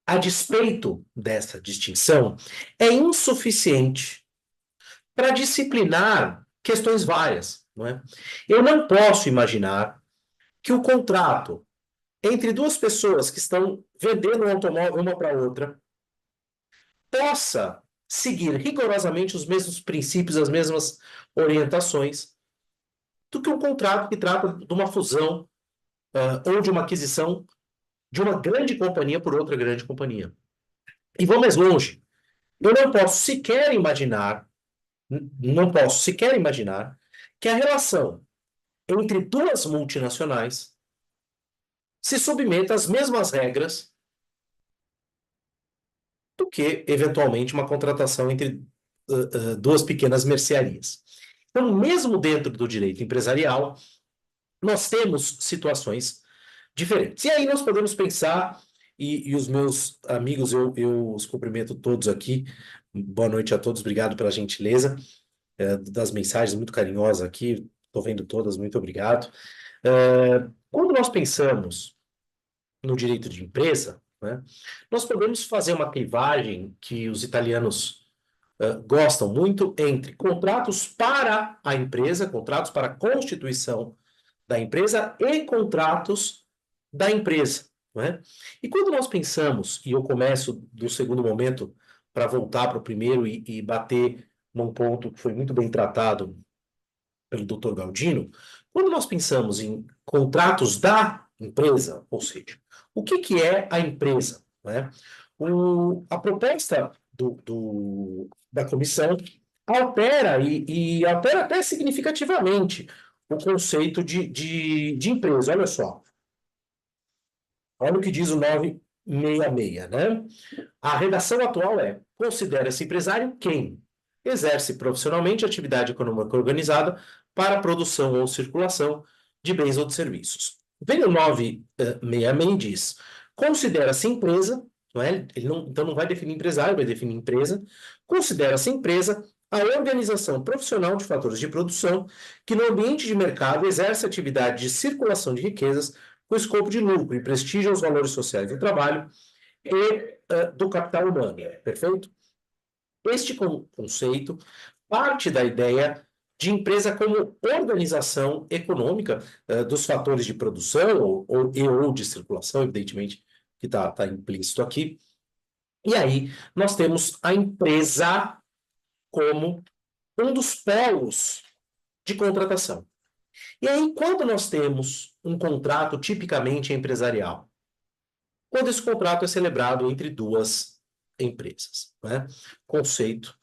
a despeito dessa distinção, é insuficiente para disciplinar questões várias, não é? Eu não posso imaginar que o contrato entre duas pessoas que estão vendendo um automóvel uma para outra possa seguir rigorosamente os mesmos princípios, as mesmas orientações do que um contrato que trata de uma fusão ou de uma aquisição de uma grande companhia por outra grande companhia. E vou mais longe. Eu não posso sequer imaginar que a relação entre duas multinacionais se submeta às mesmas regras do que, eventualmente, uma contratação entre duas pequenas mercearias. Então, mesmo dentro do direito empresarial, nós temos situações diferentes. E aí nós podemos pensar, e os meus amigos, eu os cumprimento todos aqui, boa noite a todos, obrigado pela gentileza das mensagens, muito carinhosa aqui, estou vendo todas, muito obrigado. Quando nós pensamos no direito de empresa, né, nós podemos fazer uma clivagem que os italianos gostam muito entre contratos para a empresa, contratos para a constituição da empresa e contratos da empresa, não é? E quando nós pensamos, e eu começo do segundo momento para voltar para o primeiro e bater num ponto que foi muito bem tratado pelo Dr. Galdino, quando nós pensamos em contratos da empresa, ou seja, o que é a empresa, não é? A proposta da comissão altera e altera até significativamente o conceito de empresa. Olha só. Olha o que diz o 966, né? A redação atual é: considera-se empresário quem exerce profissionalmente atividade econômica organizada para a produção ou circulação de bens ou de serviços. Vem o 966 e diz: considera-se empresa, não é? Então não vai definir empresário, vai definir empresa. Considera-se empresa a organização profissional de fatores de produção que, no ambiente de mercado, exerce atividade de circulação de riquezas com escopo de lucro e prestígio aos valores sociais do trabalho e do capital humano. Perfeito? Este conceito parte da ideia de empresa como organização econômica dos fatores de produção ou de circulação, evidentemente, que está implícito aqui. E aí nós temos a empresa como um dos polos de contratação. E aí, quando nós temos um contrato tipicamente empresarial? Quando esse contrato é celebrado entre duas empresas, né? Conceito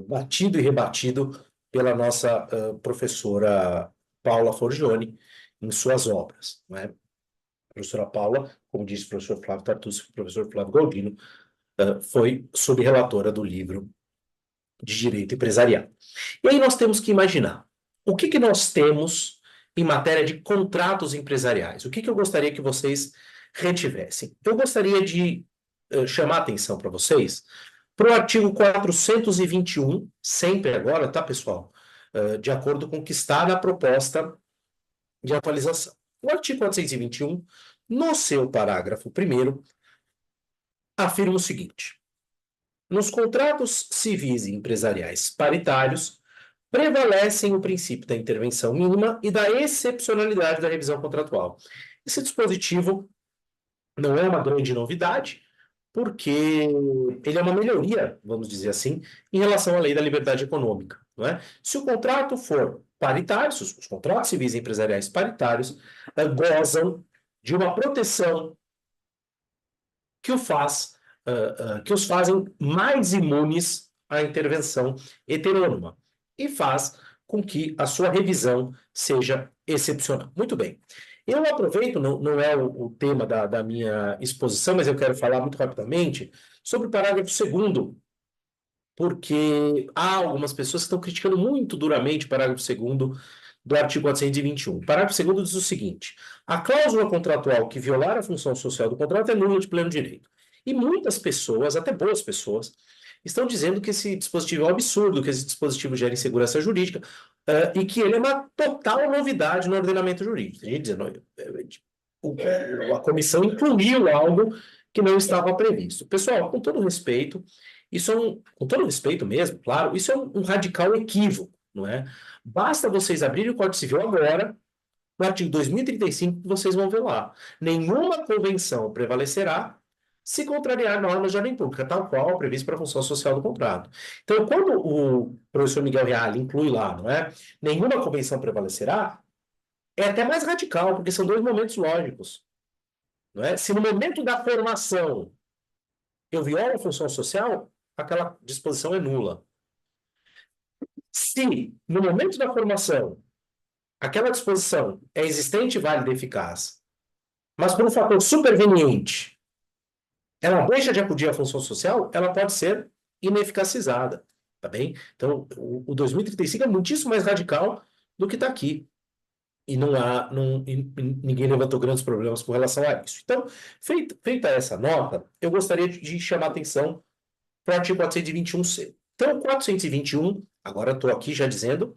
batido e rebatido pela nossa professora Paula Forgione em suas obras, né? A professora Paula, como disse o professor Flávio Tartucci, o professor Flávio Galdino, foi subrelatora do livro de Direito Empresarial. E aí nós temos que imaginar o que nós temos em matéria de contratos empresariais. O que eu gostaria que vocês retivessem? Eu gostaria de chamar a atenção para vocês para o artigo 421, sempre agora, tá, pessoal? De acordo com o que está na proposta de atualização. O artigo 421, no seu parágrafo 1º, afirma o seguinte: nos contratos civis e empresariais paritários, prevalecem o princípio da intervenção mínima e da excepcionalidade da revisão contratual. Esse dispositivo não é uma grande novidade, porque ele é uma melhoria, vamos dizer assim, em relação à lei da liberdade econômica, não é? Se o contrato for paritário, se os contratos civis e empresariais paritários gozam de uma proteção que que os fazem mais imunes à intervenção heterônoma e faz com que a sua revisão seja excepcional. Muito bem. Eu aproveito, não é o tema da minha exposição, mas eu quero falar muito rapidamente sobre o parágrafo 2º, porque há algumas pessoas que estão criticando muito duramente o parágrafo 2º do artigo 421. O parágrafo 2º diz o seguinte: a cláusula contratual que violar a função social do contrato é nula de pleno direito. E muitas pessoas, até boas pessoas, estão dizendo que esse dispositivo é um absurdo, que esse dispositivo gera insegurança jurídica, e que ele é uma total novidade no ordenamento jurídico. A gente dizendo, a comissão incluiu algo que não estava previsto. Pessoal, com todo respeito, com todo respeito mesmo, claro, isso é um radical equívoco, não é? Basta vocês abrirem o Código Civil agora, no artigo 2035, que vocês vão ver lá. Nenhuma convenção prevalecerá se contrariar normas de ordem pública, tal qual previsto para a função social do contrato. Então, quando o professor Miguel Reale inclui lá, não é? Nenhuma convenção prevalecerá, é até mais radical, porque são dois momentos lógicos, não é? Se no momento da formação eu violo a função social, aquela disposição é nula. Se no momento da formação aquela disposição é existente, válida e eficaz, mas por um fator superveniente ela deixa de acudir à função social, ela pode ser ineficacizada, tá bem? Então, o 2035 é muitíssimo mais radical do que está aqui. E ninguém levantou grandes problemas com relação a isso. Então, feita essa nota, eu gostaria de chamar a atenção para o artigo 421C. Então, o 421, agora estou aqui já dizendo,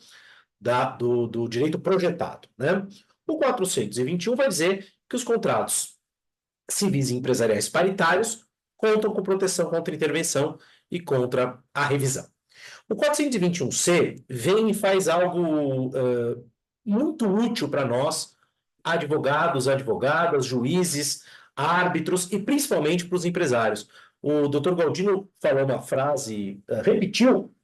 do direito projetado, né? O 421 vai dizer que os contratos civis e empresariais paritários contam com proteção contra intervenção e contra a revisão. O 421C vem e faz algo muito útil para nós, advogados, advogadas, juízes, árbitros e principalmente para os empresários. O Dr. Galdino falou uma frase, repetiu,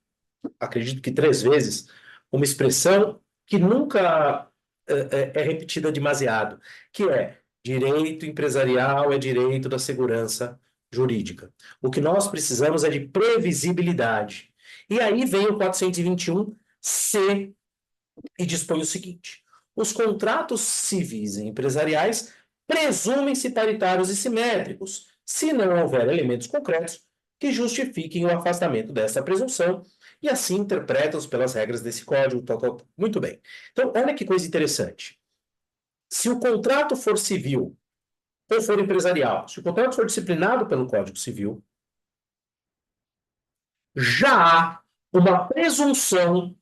acredito que 3 vezes, uma expressão que nunca é repetida demasiado, que é: direito empresarial é direito da segurança jurídica. O que nós precisamos é de previsibilidade. E aí vem o 421C e dispõe o seguinte: os contratos civis e empresariais presumem-se paritários e simétricos, se não houver elementos concretos que justifiquem o afastamento dessa presunção, e assim interpretam-os pelas regras desse código. Muito bem. Então, olha que coisa interessante. Se o contrato for civil ou for empresarial, se o contrato for disciplinado pelo Código Civil, já há uma presunção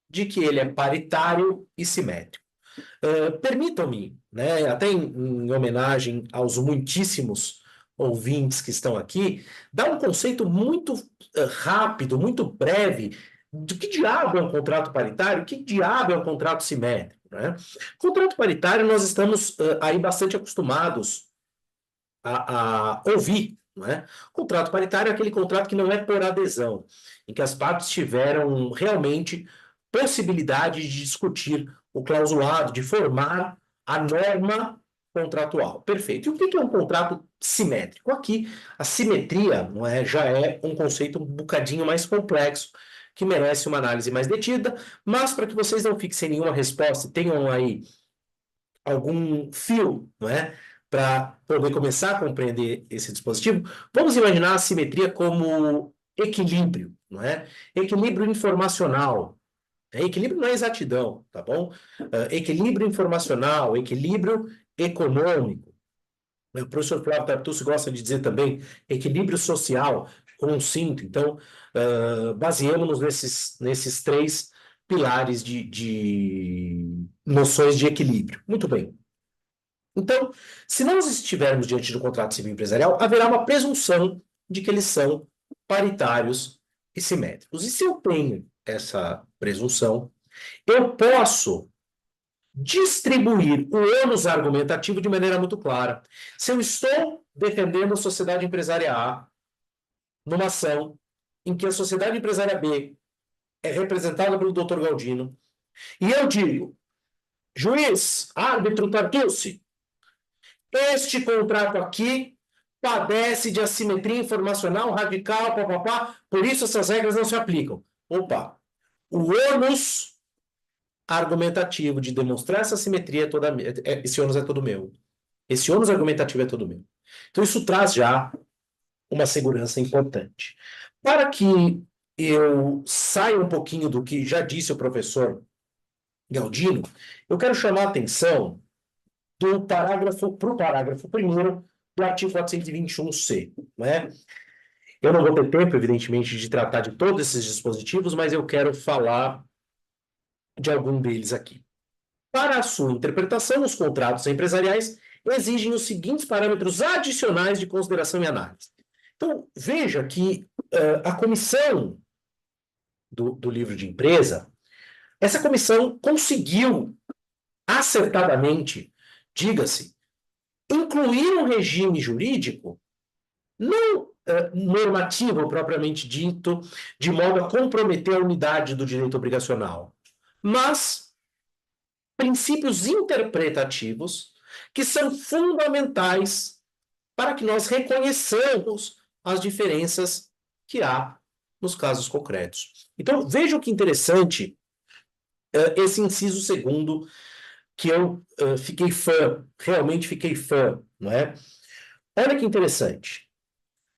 de que ele é paritário e simétrico. Permitam-me, né, até em homenagem aos muitíssimos ouvintes que estão aqui, dar um conceito muito rápido, muito breve, do que diabo é um contrato paritário, que diabo é um contrato simétrico, né? Contrato paritário, nós estamos aí bastante acostumados a ouvir, não é? Contrato paritário é aquele contrato que não é por adesão, em que as partes tiveram realmente possibilidade de discutir o clausulado, de formar a norma contratual. Perfeito. E o que é um contrato simétrico? Aqui, a simetria, não é, já é um conceito um bocadinho mais complexo, que merece uma análise mais detida, mas para que vocês não fiquem sem nenhuma resposta, tenham aí algum fio, não é, para poder começar a compreender esse dispositivo, vamos imaginar a simetria como equilíbrio, não é? Equilíbrio informacional. Equilíbrio não é exatidão, tá bom? Equilíbrio informacional, equilíbrio econômico. O professor Flávio Tartucci gosta de dizer também equilíbrio social, consinto. Então, baseemos-nos nesses 3 pilares de noções de equilíbrio. Muito bem. Então, se nós estivermos diante do contrato civil empresarial, haverá uma presunção de que eles são paritários e simétricos. E se eu tenho essa presunção, eu posso distribuir o ônus argumentativo de maneira muito clara. Se eu estou defendendo a sociedade empresária A numa ação em que a sociedade empresária B é representada pelo Dr. Galdino, e eu digo, juiz, árbitro Tartucci, este contrato aqui padece de assimetria informacional radical, papapá, por isso essas regras não se aplicam. Opa, o ônus argumentativo de demonstrar essa assimetria esse ônus é todo meu. Esse ônus argumentativo é todo meu. Então isso traz já uma segurança importante. Para que eu saia um pouquinho do que já disse o professor Galdino, eu quero chamar a atenção para o parágrafo 1º do artigo 421-C. Né? Eu não vou ter tempo, evidentemente, de tratar de todos esses dispositivos, mas eu quero falar de algum deles aqui. Para a sua interpretação, os contratos empresariais exigem os seguintes parâmetros adicionais de consideração e análise. Então, veja que a comissão do livro de empresa, essa comissão conseguiu acertadamente, diga-se, incluir um regime jurídico não normativo propriamente dito, de modo a comprometer a unidade do direito obrigacional, mas princípios interpretativos que são fundamentais para que nós reconheçamos as diferenças que há nos casos concretos. Então, vejam que interessante esse inciso segundo, que eu fiquei fã, realmente fiquei fã, não é? Olha que interessante.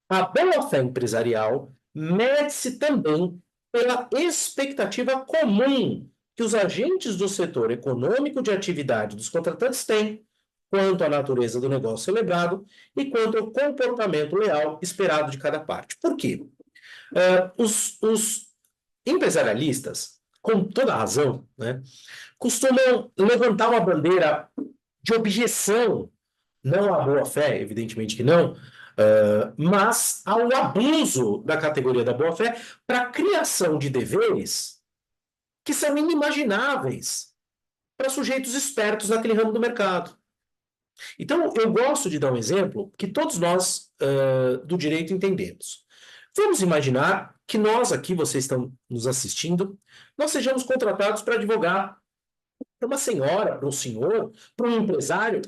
A boa-fé empresarial mede-se também pela expectativa comum que os agentes do setor econômico de atividade dos contratantes têm quanto à natureza do negócio celebrado e quanto ao comportamento leal esperado de cada parte. Por quê? Os empresarialistas, com toda a razão, né, costumam levantar uma bandeira de objeção, não à boa-fé, evidentemente que não, mas ao abuso da categoria da boa-fé para a criação de deveres que são inimagináveis para sujeitos espertos naquele ramo do mercado. Então, eu gosto de dar um exemplo que todos nós do direito entendemos. Vamos imaginar que nós aqui, vocês estão nos assistindo, nós sejamos contratados para advogar para uma senhora, para um senhor, para um empresário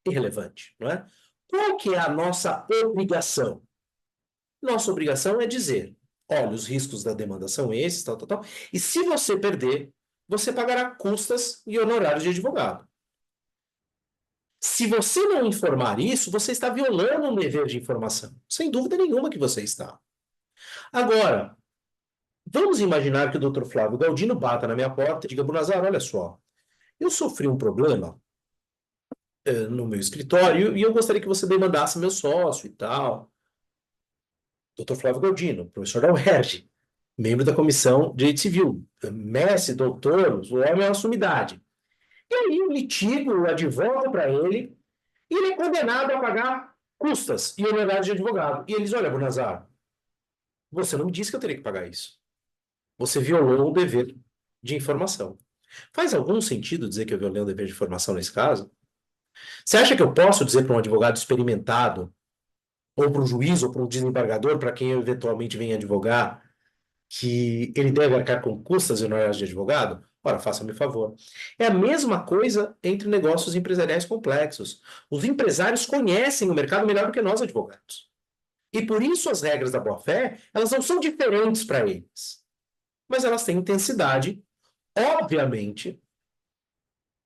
irrelevante, não é? Qual que é a nossa obrigação? Nossa obrigação é dizer, olha, os riscos da demanda são esses, tal, tal, tal, e se você perder, você pagará custas e honorários de advogado. Se você não informar isso, você está violando um dever de informação. Sem dúvida nenhuma que você está. Agora, vamos imaginar que o Dr. Flávio Galdino bata na minha porta e diga, Bunazar, olha só, eu sofri um problema no meu escritório e eu gostaria que você demandasse meu sócio e tal. Dr. Flávio Galdino, professor da UERJ, membro da Comissão de Direito Civil, mestre, doutor, o homem é uma sumidade. E aí eu litigo, eu advogo para ele, e ele é condenado a pagar custas e honorários de advogado. E eles, olha, Bunazar, você não me disse que eu teria que pagar isso. Você violou o dever de informação. Faz algum sentido dizer que eu violei o dever de informação nesse caso? Você acha que eu posso dizer para um advogado experimentado, ou para um juiz, ou para um desembargador, para quem eu eventualmente venha advogar, que ele deve arcar com custas e honorários de advogado? Ora, faça-me favor. É a mesma coisa entre negócios empresariais complexos. Os empresários conhecem o mercado melhor do que nós, advogados. E por isso as regras da boa-fé, elas não são diferentes para eles. Mas elas têm intensidade, obviamente,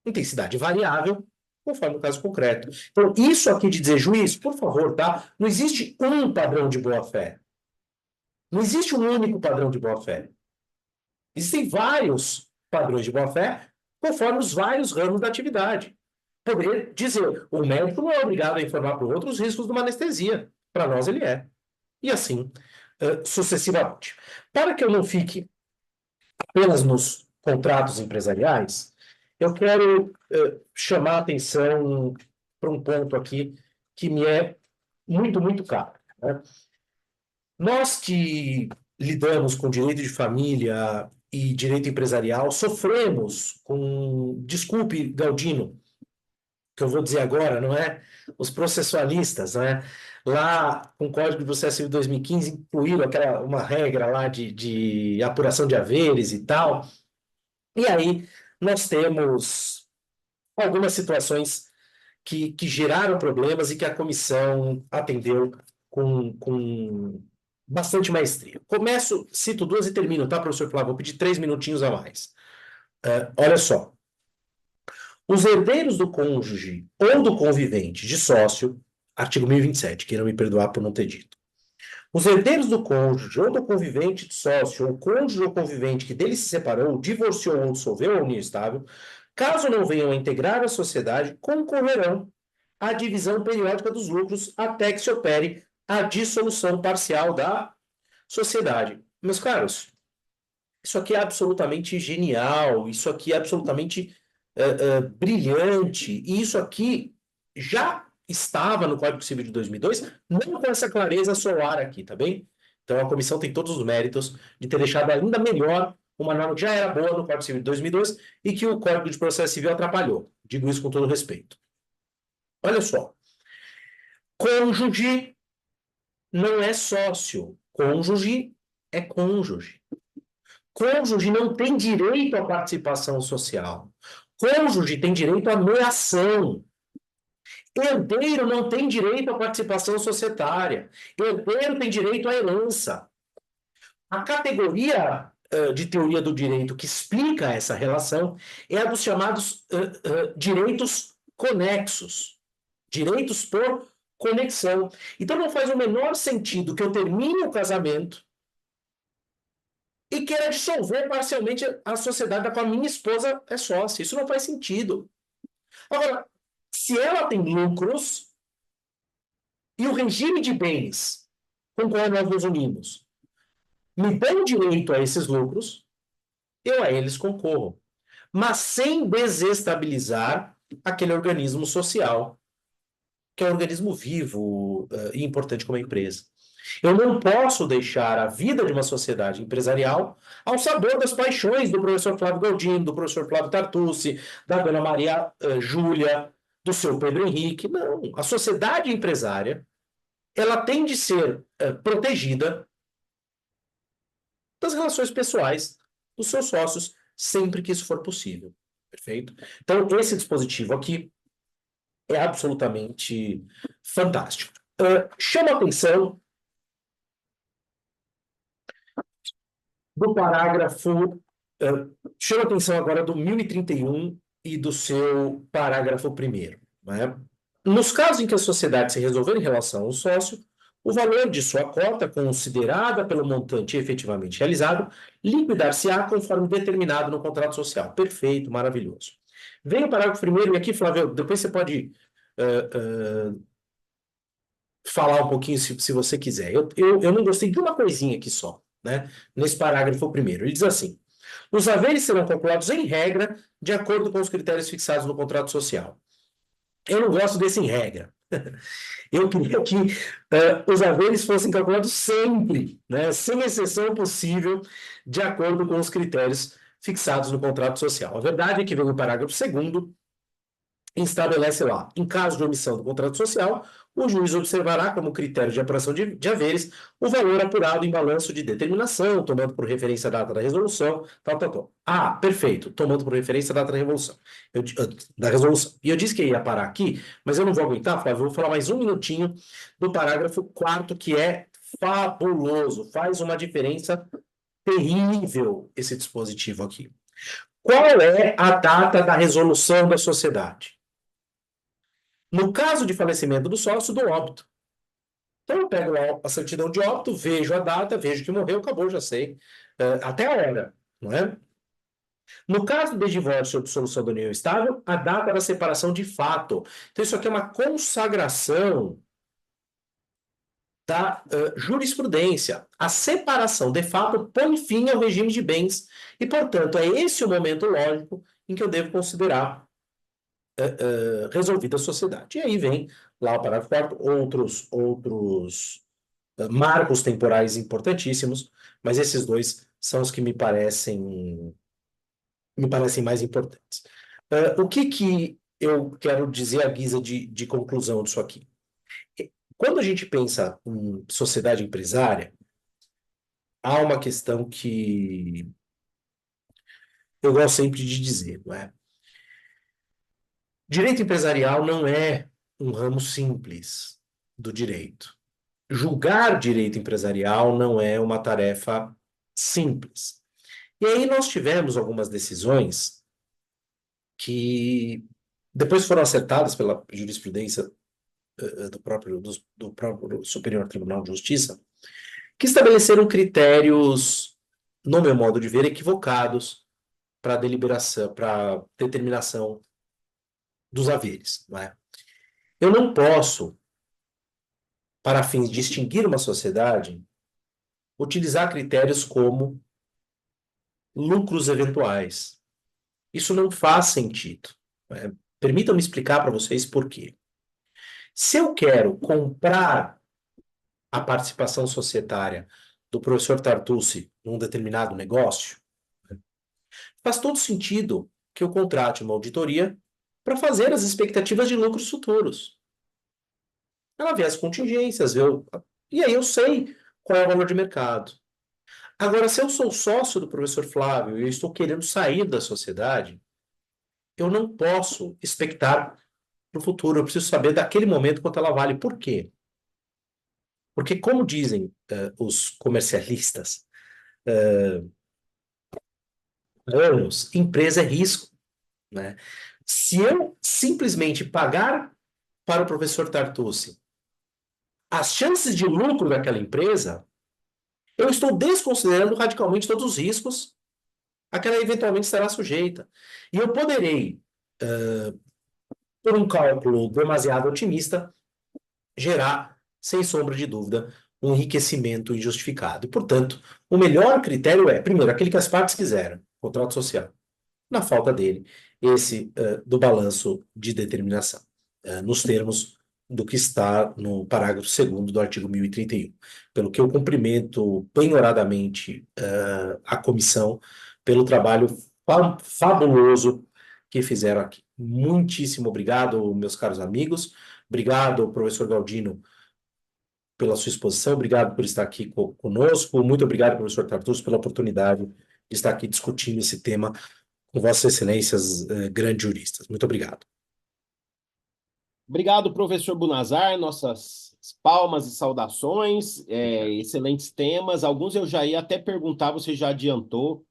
intensidade variável, conforme o caso concreto. Então, isso aqui de dizer, juiz, por favor, tá? Não existe um padrão de boa-fé. Não existe um único padrão de boa-fé. Existem vários padrões de boa-fé, conforme os vários ramos da atividade. Poderia dizer, o médico não é obrigado a informar para o outro os riscos de uma anestesia. Para nós, ele é. E assim, sucessivamente. Para que eu não fique apenas nos contratos empresariais, eu quero chamar a atenção para um ponto aqui que me é muito, muito caro, né? Nós que lidamos com direito de família e direito empresarial, sofremos com, desculpe, Galdino, que eu vou dizer agora, não é? Os processualistas, né? Lá, com o Código de Processo Civil de 2015, incluíram uma regra lá de apuração de haveres e tal. E aí, nós temos algumas situações que geraram problemas e que a comissão atendeu com bastante maestria. Cito duas e termino, tá, professor Flávio? Vou pedir 3 minutinhos a mais. Olha só. Os herdeiros do cônjuge ou do convivente de sócio, artigo 1027, queiram me perdoar por não ter dito. Os herdeiros do cônjuge ou do convivente de sócio, ou cônjuge ou convivente que dele se separou, divorciou ou dissolveu a união estável, caso não venham a integrar a sociedade, concorrerão à divisão periódica dos lucros até que se opere a dissolução parcial da sociedade. Meus caros, isso aqui é absolutamente genial, isso aqui é absolutamente brilhante, e isso aqui já estava no Código Civil de 2002, não com essa clareza solar aqui, tá bem? Então a comissão tem todos os méritos de ter deixado ainda melhor uma norma que já era boa no Código Civil de 2002 e que o Código de Processo Civil atrapalhou. Digo isso com todo respeito. Olha só. Cônjuge não é sócio. Cônjuge é cônjuge. Cônjuge não tem direito à participação social. Cônjuge tem direito à meação. Herdeiro não tem direito à participação societária. Herdeiro tem direito à herança. A categoria de teoria do direito que explica essa relação é a dos chamados direitos conexos. Direitos por conexão. Então não faz o menor sentido que eu termine o casamento e queira dissolver parcialmente a sociedade da qual a minha esposa é sócia. Isso não faz sentido. Agora, se ela tem lucros e o regime de bens com o qual nós nos unimos me dão direito a esses lucros, eu a eles concorro. Mas sem desestabilizar aquele organismo social, que é um organismo vivo e importante como a empresa. Eu não posso deixar a vida de uma sociedade empresarial ao sabor das paixões do professor Flávio Galdino, do professor Flávio Tartucci, da dona Maria Júlia, do seu Pedro Henrique. Não, a sociedade empresária ela tem de ser protegida das relações pessoais dos seus sócios, sempre que isso for possível. Perfeito? Então, esse dispositivo aqui é absolutamente fantástico. Chama a atenção do parágrafo. Chama a atenção agora do 1031 e do seu parágrafo 1º. Né? Nos casos em que a sociedade se resolver em relação ao sócio, o valor de sua cota, considerada pelo montante efetivamente realizado, liquidar-se-á conforme determinado no contrato social. Perfeito, maravilhoso. Vem o parágrafo 1º, e aqui, Flávio, depois você pode falar um pouquinho se você quiser. Eu não gostei de uma coisinha aqui só, né? Nesse parágrafo 1º. Ele diz assim: os haveres serão calculados em regra de acordo com os critérios fixados no contrato social. Eu não gosto desse em regra. Eu queria que os haveres fossem calculados sempre, né, sem exceção possível, de acordo com os critérios fixados no contrato social. A verdade é que vem o parágrafo 2º, estabelece lá, em caso de omissão do contrato social, o juiz observará como critério de apuração de haveres o valor apurado em balanço de determinação, tomando por referência a data da resolução, tal. Ah, perfeito, tomando por referência a data da resolução. E eu disse que ia parar aqui, mas eu não vou aguentar, Flávio, eu vou falar mais um minutinho do parágrafo 4º, que é fabuloso, faz uma diferença terrível esse dispositivo aqui. Qual é a data da resolução da sociedade? No caso de falecimento do sócio, do óbito. Então eu pego lá a certidão de óbito, vejo a data, vejo que morreu, acabou, já sei. Até a hora, não é? No caso de divórcio ou dissolução da união estável, a data da separação de fato. Então isso aqui é uma consagração da jurisprudência. A separação de fato põe fim ao regime de bens e, portanto, é esse o momento lógico em que eu devo considerar resolvida a sociedade. E aí vem lá o parágrafo 4º, outros marcos temporais importantíssimos, mas esses dois são os que me parecem mais importantes. O que eu quero dizer à guisa de conclusão disso aqui. Quando a gente pensa em sociedade empresária, há uma questão que eu gosto sempre de dizer, não é? Direito empresarial não é um ramo simples do direito. Julgar direito empresarial não é uma tarefa simples. E aí nós tivemos algumas decisões que depois foram acertadas pela jurisprudência do próprio Superior Tribunal de Justiça, que estabeleceram critérios, no meu modo de ver, equivocados para deliberação, para determinação dos haveres, não é? Eu não posso, para fins de extinguir uma sociedade, utilizar critérios como lucros eventuais. Isso não faz sentido, né? Permitam-me explicar para vocês por quê. Se eu quero comprar a participação societária do professor Tartucci num determinado negócio, faz todo sentido que eu contrate uma auditoria para fazer as expectativas de lucros futuros. Ela vê as contingências, e aí eu sei qual é o valor de mercado. Agora, se eu sou sócio do professor Flávio e eu estou querendo sair da sociedade, eu não posso expectar para o futuro. Eu preciso saber daquele momento quanto ela vale. Por quê? Porque, como dizem os comercialistas, anos, empresa é risco, né? Se eu simplesmente pagar para o professor Tartucci as chances de lucro daquela empresa, eu estou desconsiderando radicalmente todos os riscos a que ela eventualmente estará sujeita. E eu poderei, por um cálculo demasiado otimista, gerar, sem sombra de dúvida, um enriquecimento injustificado. E, portanto, o melhor critério é, primeiro, aquele que as partes quiseram, contrato social. Na falta dele, esse do balanço de determinação, nos termos do que está no parágrafo 2º do artigo 1031. Pelo que eu cumprimento penhoradamente a comissão pelo trabalho fabuloso que fizeram aqui. Muitíssimo obrigado, meus caros amigos. Obrigado, professor Galdino, pela sua exposição. Obrigado por estar aqui conosco. Muito obrigado, professor Tartucci, pela oportunidade de estar aqui discutindo esse tema com Vossas Excelências, grandes juristas. Muito obrigado. Obrigado, professor Bunazar. Nossas palmas e saudações. Excelentes temas. Alguns eu já ia até perguntar, você já adiantou.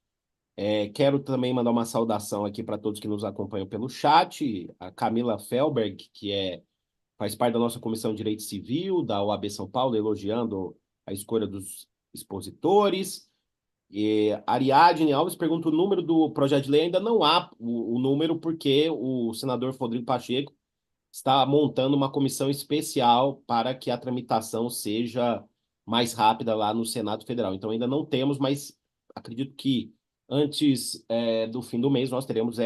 Quero também mandar uma saudação aqui para todos que nos acompanham pelo chat. A Camila Felberg, faz parte da nossa Comissão de Direito Civil, da OAB São Paulo, elogiando a escolha dos expositores. Ariadne Alves pergunta o número do projeto de lei. Ainda não há o número, porque o senador Rodrigo Pacheco está montando uma comissão especial para que a tramitação seja mais rápida lá no Senado Federal. Então, ainda não temos, mas acredito que antes do fim do mês nós teremos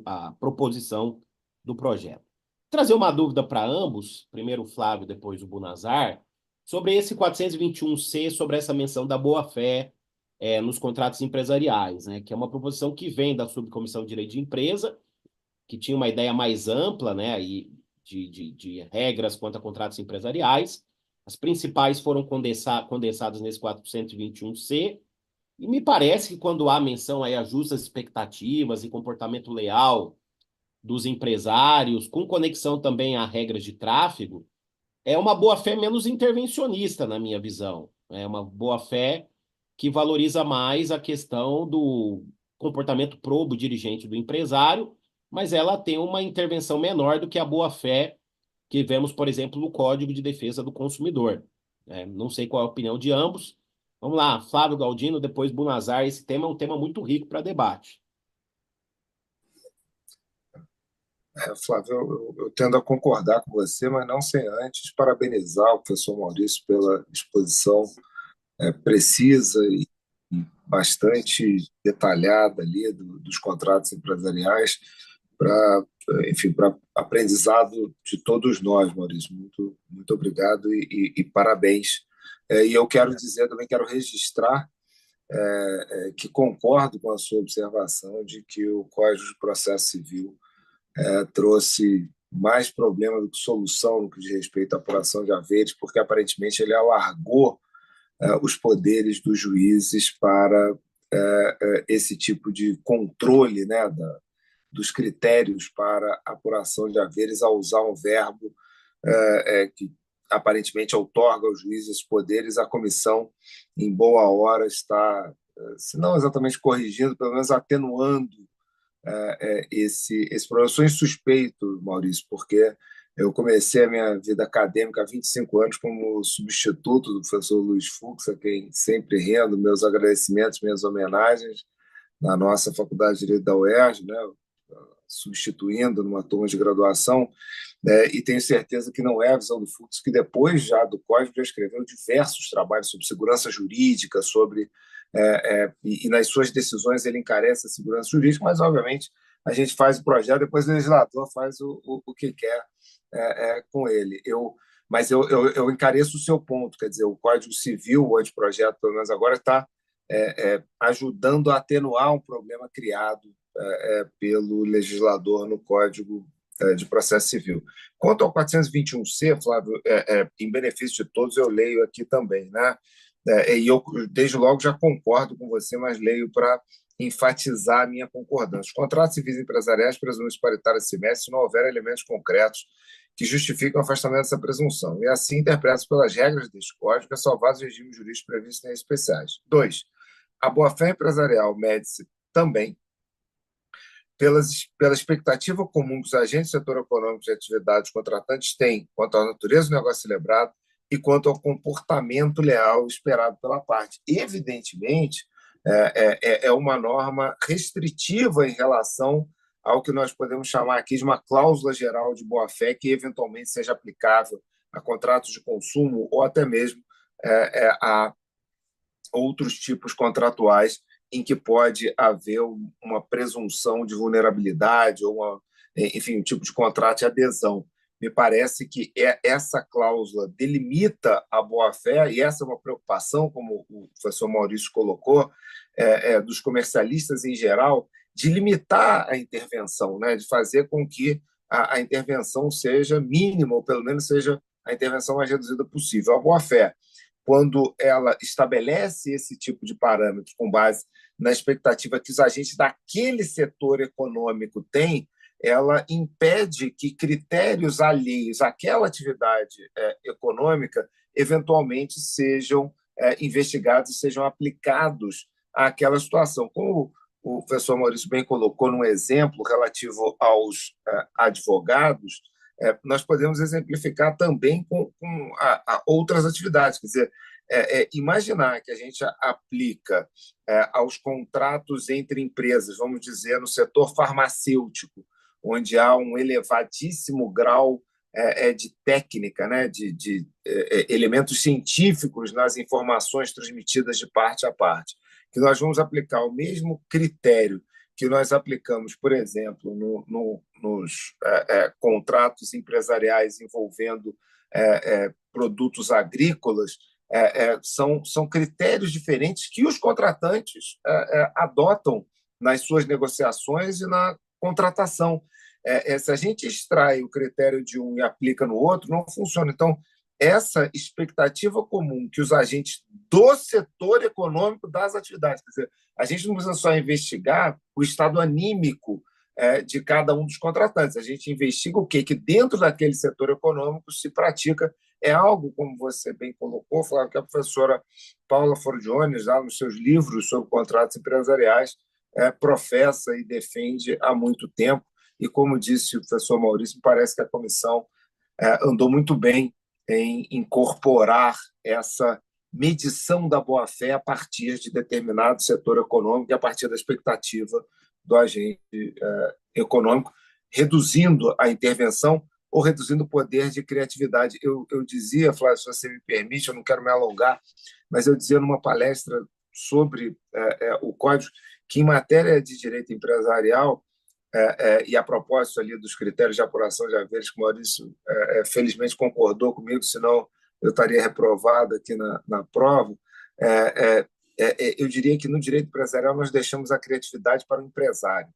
a proposição do projeto. Trazer uma dúvida para ambos, primeiro o Flávio, depois o Bunazar, sobre esse 421C, sobre essa menção da boa-fé nos contratos empresariais, né, que é uma proposição que vem da Subcomissão de Direito de Empresa, que tinha uma ideia mais ampla, né, de regras quanto a contratos empresariais. As principais foram condensadas nesse 421C, e me parece que quando há menção aí a justas expectativas e comportamento leal dos empresários, com conexão também a regras de tráfego, é uma boa-fé menos intervencionista, na minha visão. É uma boa-fé que valoriza mais a questão do comportamento probo dirigente do empresário, mas ela tem uma intervenção menor do que a boa-fé que vemos, por exemplo, no Código de Defesa do Consumidor. Não sei qual é a opinião de ambos. Vamos lá, Flávio Galdino, depois Bunazar. Esse tema é um tema muito rico para debate. Flávio, eu tendo a concordar com você, mas não sem antes parabenizar o professor Maurício pela exposição precisa e bastante detalhada ali dos contratos empresariais para, enfim, para aprendizado de todos nós, Maurício. Muito, muito obrigado e parabéns. E eu quero dizer também, quero registrar que concordo com a sua observação de que o Código de Processo Civil trouxe mais problema do que solução no que diz respeito à apuração de haveres, porque aparentemente ele alargou os poderes dos juízes para esse tipo de controle, né, dos critérios para apuração de haveres, ao usar um verbo que aparentemente outorga aos juízes esses poderes. A comissão, em boa hora, está, se não exatamente corrigindo, pelo menos atenuando esse problema. Eu sou insuspeito, Maurício, porque eu comecei a minha vida acadêmica há 25 anos como substituto do professor Luiz Fux, a quem sempre rendo meus agradecimentos, minhas homenagens, na nossa Faculdade de Direito da UERJ, né, substituindo numa turma de graduação, e tenho certeza que não é a visão do Fux, que depois já do Código já escreveu diversos trabalhos sobre segurança jurídica, sobre e nas suas decisões ele encarece a segurança jurídica, mas obviamente a gente faz o projeto, depois o legislador faz o que quer com ele. Mas eu encareço o seu ponto, quer dizer, o Código Civil, o anteprojeto, pelo menos agora, está ajudando a atenuar um problema criado pelo legislador no Código de Processo Civil. Quanto ao 421-C, Flávio, em benefício de todos, eu leio aqui também, né? E eu, desde logo, já concordo com você, mas leio para enfatizar a minha concordância. Os contratos civis empresariais presumem-se paritários semestres se não houver elementos concretos que justificam o afastamento dessa presunção, e assim interpretam pelas regras deste Código, ressalvados os regimes jurídicos previstos em leis especiais. 2. A boa-fé empresarial mede-se também pela expectativa comum que os agentes do setor econômico de atividades contratantes têm quanto à natureza do negócio celebrado e quanto ao comportamento leal esperado pela parte. Evidentemente, é uma norma restritiva em relação ao que nós podemos chamar aqui de uma cláusula geral de boa-fé que eventualmente seja aplicável a contratos de consumo ou até mesmo a outros tipos contratuais em que pode haver uma presunção de vulnerabilidade ou, enfim, um tipo de contrato de adesão. Me parece que essa cláusula delimita a boa-fé, e essa é uma preocupação, como o professor Maurício colocou, dos comercialistas em geral, de limitar a intervenção, né, de fazer com que a intervenção seja mínima, ou pelo menos seja a intervenção mais reduzida possível. A boa-fé, quando ela estabelece esse tipo de parâmetro com base na expectativa que os agentes daquele setor econômico têm, ela impede que critérios alheios àquela atividade econômica eventualmente sejam investigados e sejam aplicados àquela situação. Como o professor Maurício bem colocou num exemplo relativo aos advogados, nós podemos exemplificar também com outras atividades. Quer dizer, imaginar que a gente aplica aos contratos entre empresas, vamos dizer, no setor farmacêutico, onde há um elevadíssimo grau de técnica, né, de elementos científicos nas informações transmitidas de parte a parte, que nós vamos aplicar o mesmo critério que nós aplicamos, por exemplo, nos contratos empresariais envolvendo produtos agrícolas, são critérios diferentes que os contratantes adotam nas suas negociações e na contratação. Se a gente extrai o critério de um e aplica no outro, não funciona. Então, essa expectativa comum que os agentes do setor econômico das atividades, quer dizer, a gente não precisa só investigar o estado anímico de cada um dos contratantes, a gente investiga o que dentro daquele setor econômico se pratica. É algo, como você bem colocou, Flávio, que a professora Paula Forgione, já nos seus livros sobre contratos empresariais, professa e defende há muito tempo. E, como disse o professor Maurício, parece que a comissão andou muito bem em incorporar essa medição da boa-fé a partir de determinado setor econômico e a partir da expectativa do agente econômico, reduzindo a intervenção ou reduzindo o poder de criatividade. Eu dizia, Flávio, se você me permite, eu não quero me alongar, mas eu dizia numa palestra sobre o Código que, em matéria de direito empresarial, e a propósito ali dos critérios de apuração de haveres, que o Maurício felizmente concordou comigo, senão eu estaria reprovado aqui na prova, eu diria que no direito empresarial nós deixamos a criatividade para o empresário.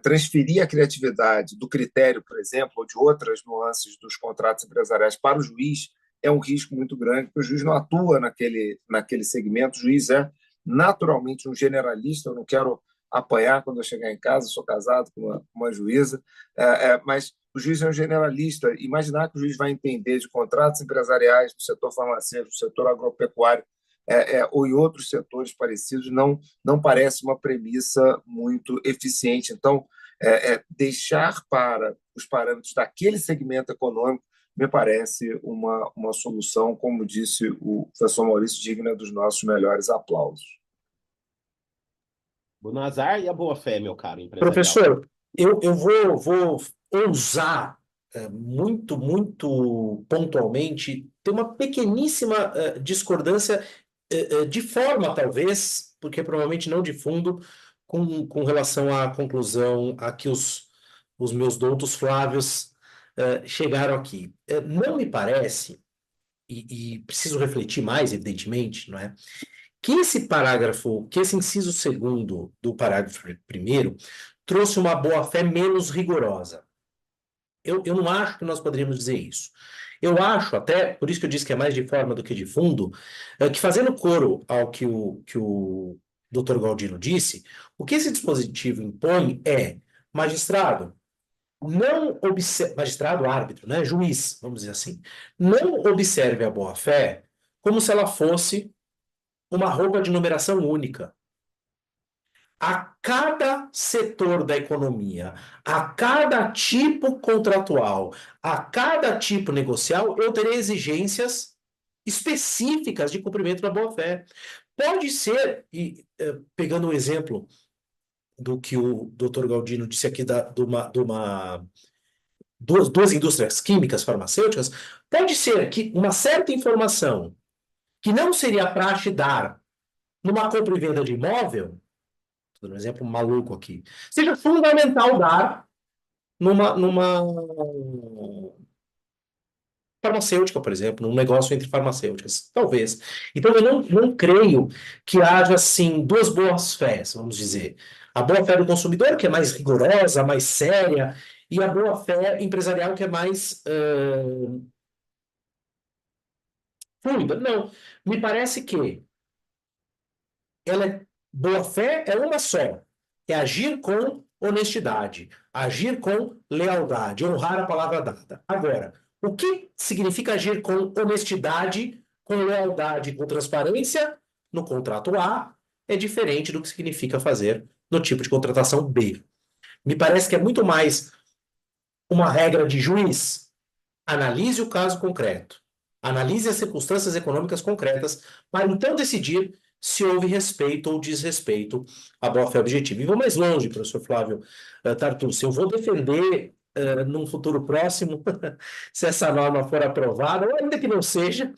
Transferir a criatividade do critério, por exemplo, ou de outras nuances dos contratos empresariais para o juiz é um risco muito grande, porque o juiz não atua naquele segmento, o juiz é naturalmente um generalista, eu não quero apanhar quando eu chegar em casa, sou casado com uma juíza, mas o juiz é um generalista. Imaginar que o juiz vai entender de contratos empresariais do setor farmacêutico, do setor agropecuário, ou em outros setores parecidos, não parece uma premissa muito eficiente. Então, deixar para os parâmetros daquele segmento econômico me parece uma solução, como disse o professor Maurício, digna dos nossos melhores aplausos. Bonazar e a boa-fé, meu caro empresarial. Professor, eu vou ousar muito pontualmente ter uma pequeníssima discordância de forma, talvez, porque provavelmente não de fundo, com relação à conclusão a que os meus doutos Flávios chegaram aqui. Não me parece, e preciso refletir mais, evidentemente, não é? Que esse inciso segundo do parágrafo primeiro trouxe uma boa-fé menos rigorosa. Eu não acho que nós poderíamos dizer isso. Eu acho, até, por isso que eu disse que é mais de forma do que de fundo, que fazendo coro ao que o Dr. Galdino disse, o que esse dispositivo impõe é, magistrado, magistrado, árbitro, né, juiz, vamos dizer assim, não observe a boa-fé como se ela fosse uma roupa de numeração única. A cada setor da economia, a cada tipo contratual, a cada tipo negocial, eu terei exigências específicas de cumprimento da boa-fé. Pode ser, pegando o exemplo do que o Dr. Galdino disse aqui duas indústrias químicas, farmacêuticas, pode ser que uma certa informação que não seria praxe dar numa compra e venda de imóvel, estou dando um exemplo maluco aqui, seja fundamental dar numa farmacêutica, por exemplo, num negócio entre farmacêuticas. Talvez. Então, eu não creio que haja, assim, duas boas-fés, vamos dizer. A boa-fé do consumidor, que é mais rigorosa, mais séria, e a boa-fé empresarial, que é mais fluida. Não. Me parece que boa-fé é uma só. É agir com honestidade, agir com lealdade, honrar a palavra dada. Agora, o que significa agir com honestidade, com lealdade, com transparência no contrato A é diferente do que significa fazer no tipo de contratação B. Me parece que é muito mais uma regra de juiz. Analise o caso concreto. Analise as circunstâncias econômicas concretas para então decidir se houve respeito ou desrespeito à boa-fé objetiva. E vou mais longe, professor Flávio Tartucci. Eu vou defender, num futuro próximo, se essa norma for aprovada, ou ainda que não seja,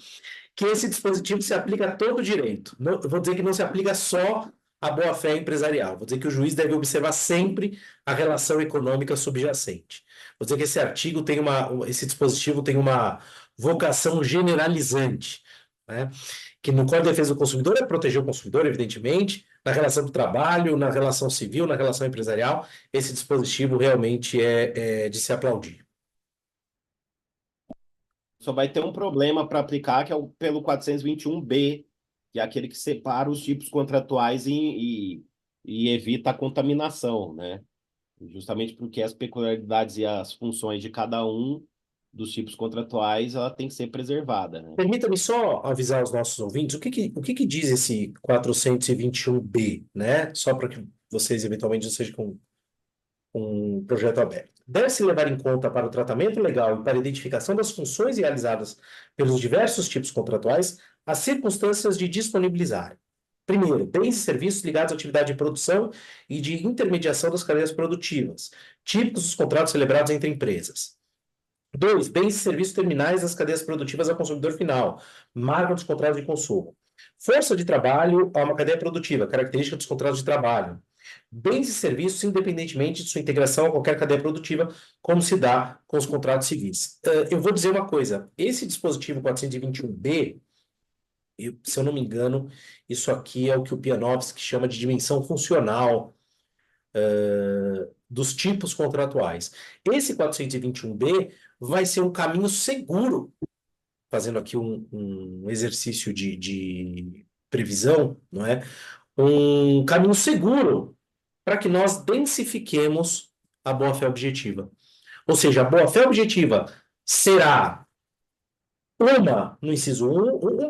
que esse dispositivo se aplica a todo o direito. Não, eu vou dizer que não se aplica só à boa-fé empresarial. Vou dizer que o juiz deve observar sempre a relação econômica subjacente. Vou dizer que esse dispositivo tem uma vocação generalizante, né? Que no Código de Defesa do Consumidor é proteger o consumidor, evidentemente, na relação do trabalho, na relação civil, na relação empresarial. Esse dispositivo realmente é de se aplaudir. Só vai ter um problema para aplicar, que é pelo 421B, que é aquele que separa os tipos contratuais e evita a contaminação, né? Justamente porque as peculiaridades e as funções de cada um dos tipos contratuais, ela tem que ser preservada, né? Permita-me só avisar os nossos ouvintes o que diz esse 421B, né? Só para que vocês eventualmente não sejam com um projeto aberto. Deve-se levar em conta para o tratamento legal e para a identificação das funções realizadas pelos diversos tipos contratuais as circunstâncias de disponibilizar. Primeiro, bens e serviços ligados à atividade de produção e de intermediação das cadeias produtivas, típicos dos contratos celebrados entre empresas. 2. Bens e serviços terminais das cadeias produtivas ao consumidor final, marca dos contratos de consumo. Força de trabalho a uma cadeia produtiva, característica dos contratos de trabalho. Bens e serviços, independentemente de sua integração a qualquer cadeia produtiva, como se dá com os contratos civis. Eu vou dizer uma coisa, esse dispositivo 421B, se eu não me engano, isso aqui é o que o Pianovski chama de dimensão funcional dos tipos contratuais. Esse 421B vai ser um caminho seguro, fazendo aqui um exercício de previsão, não é? Um caminho seguro para que nós densifiquemos a boa-fé objetiva. Ou seja, a boa-fé objetiva será uma no inciso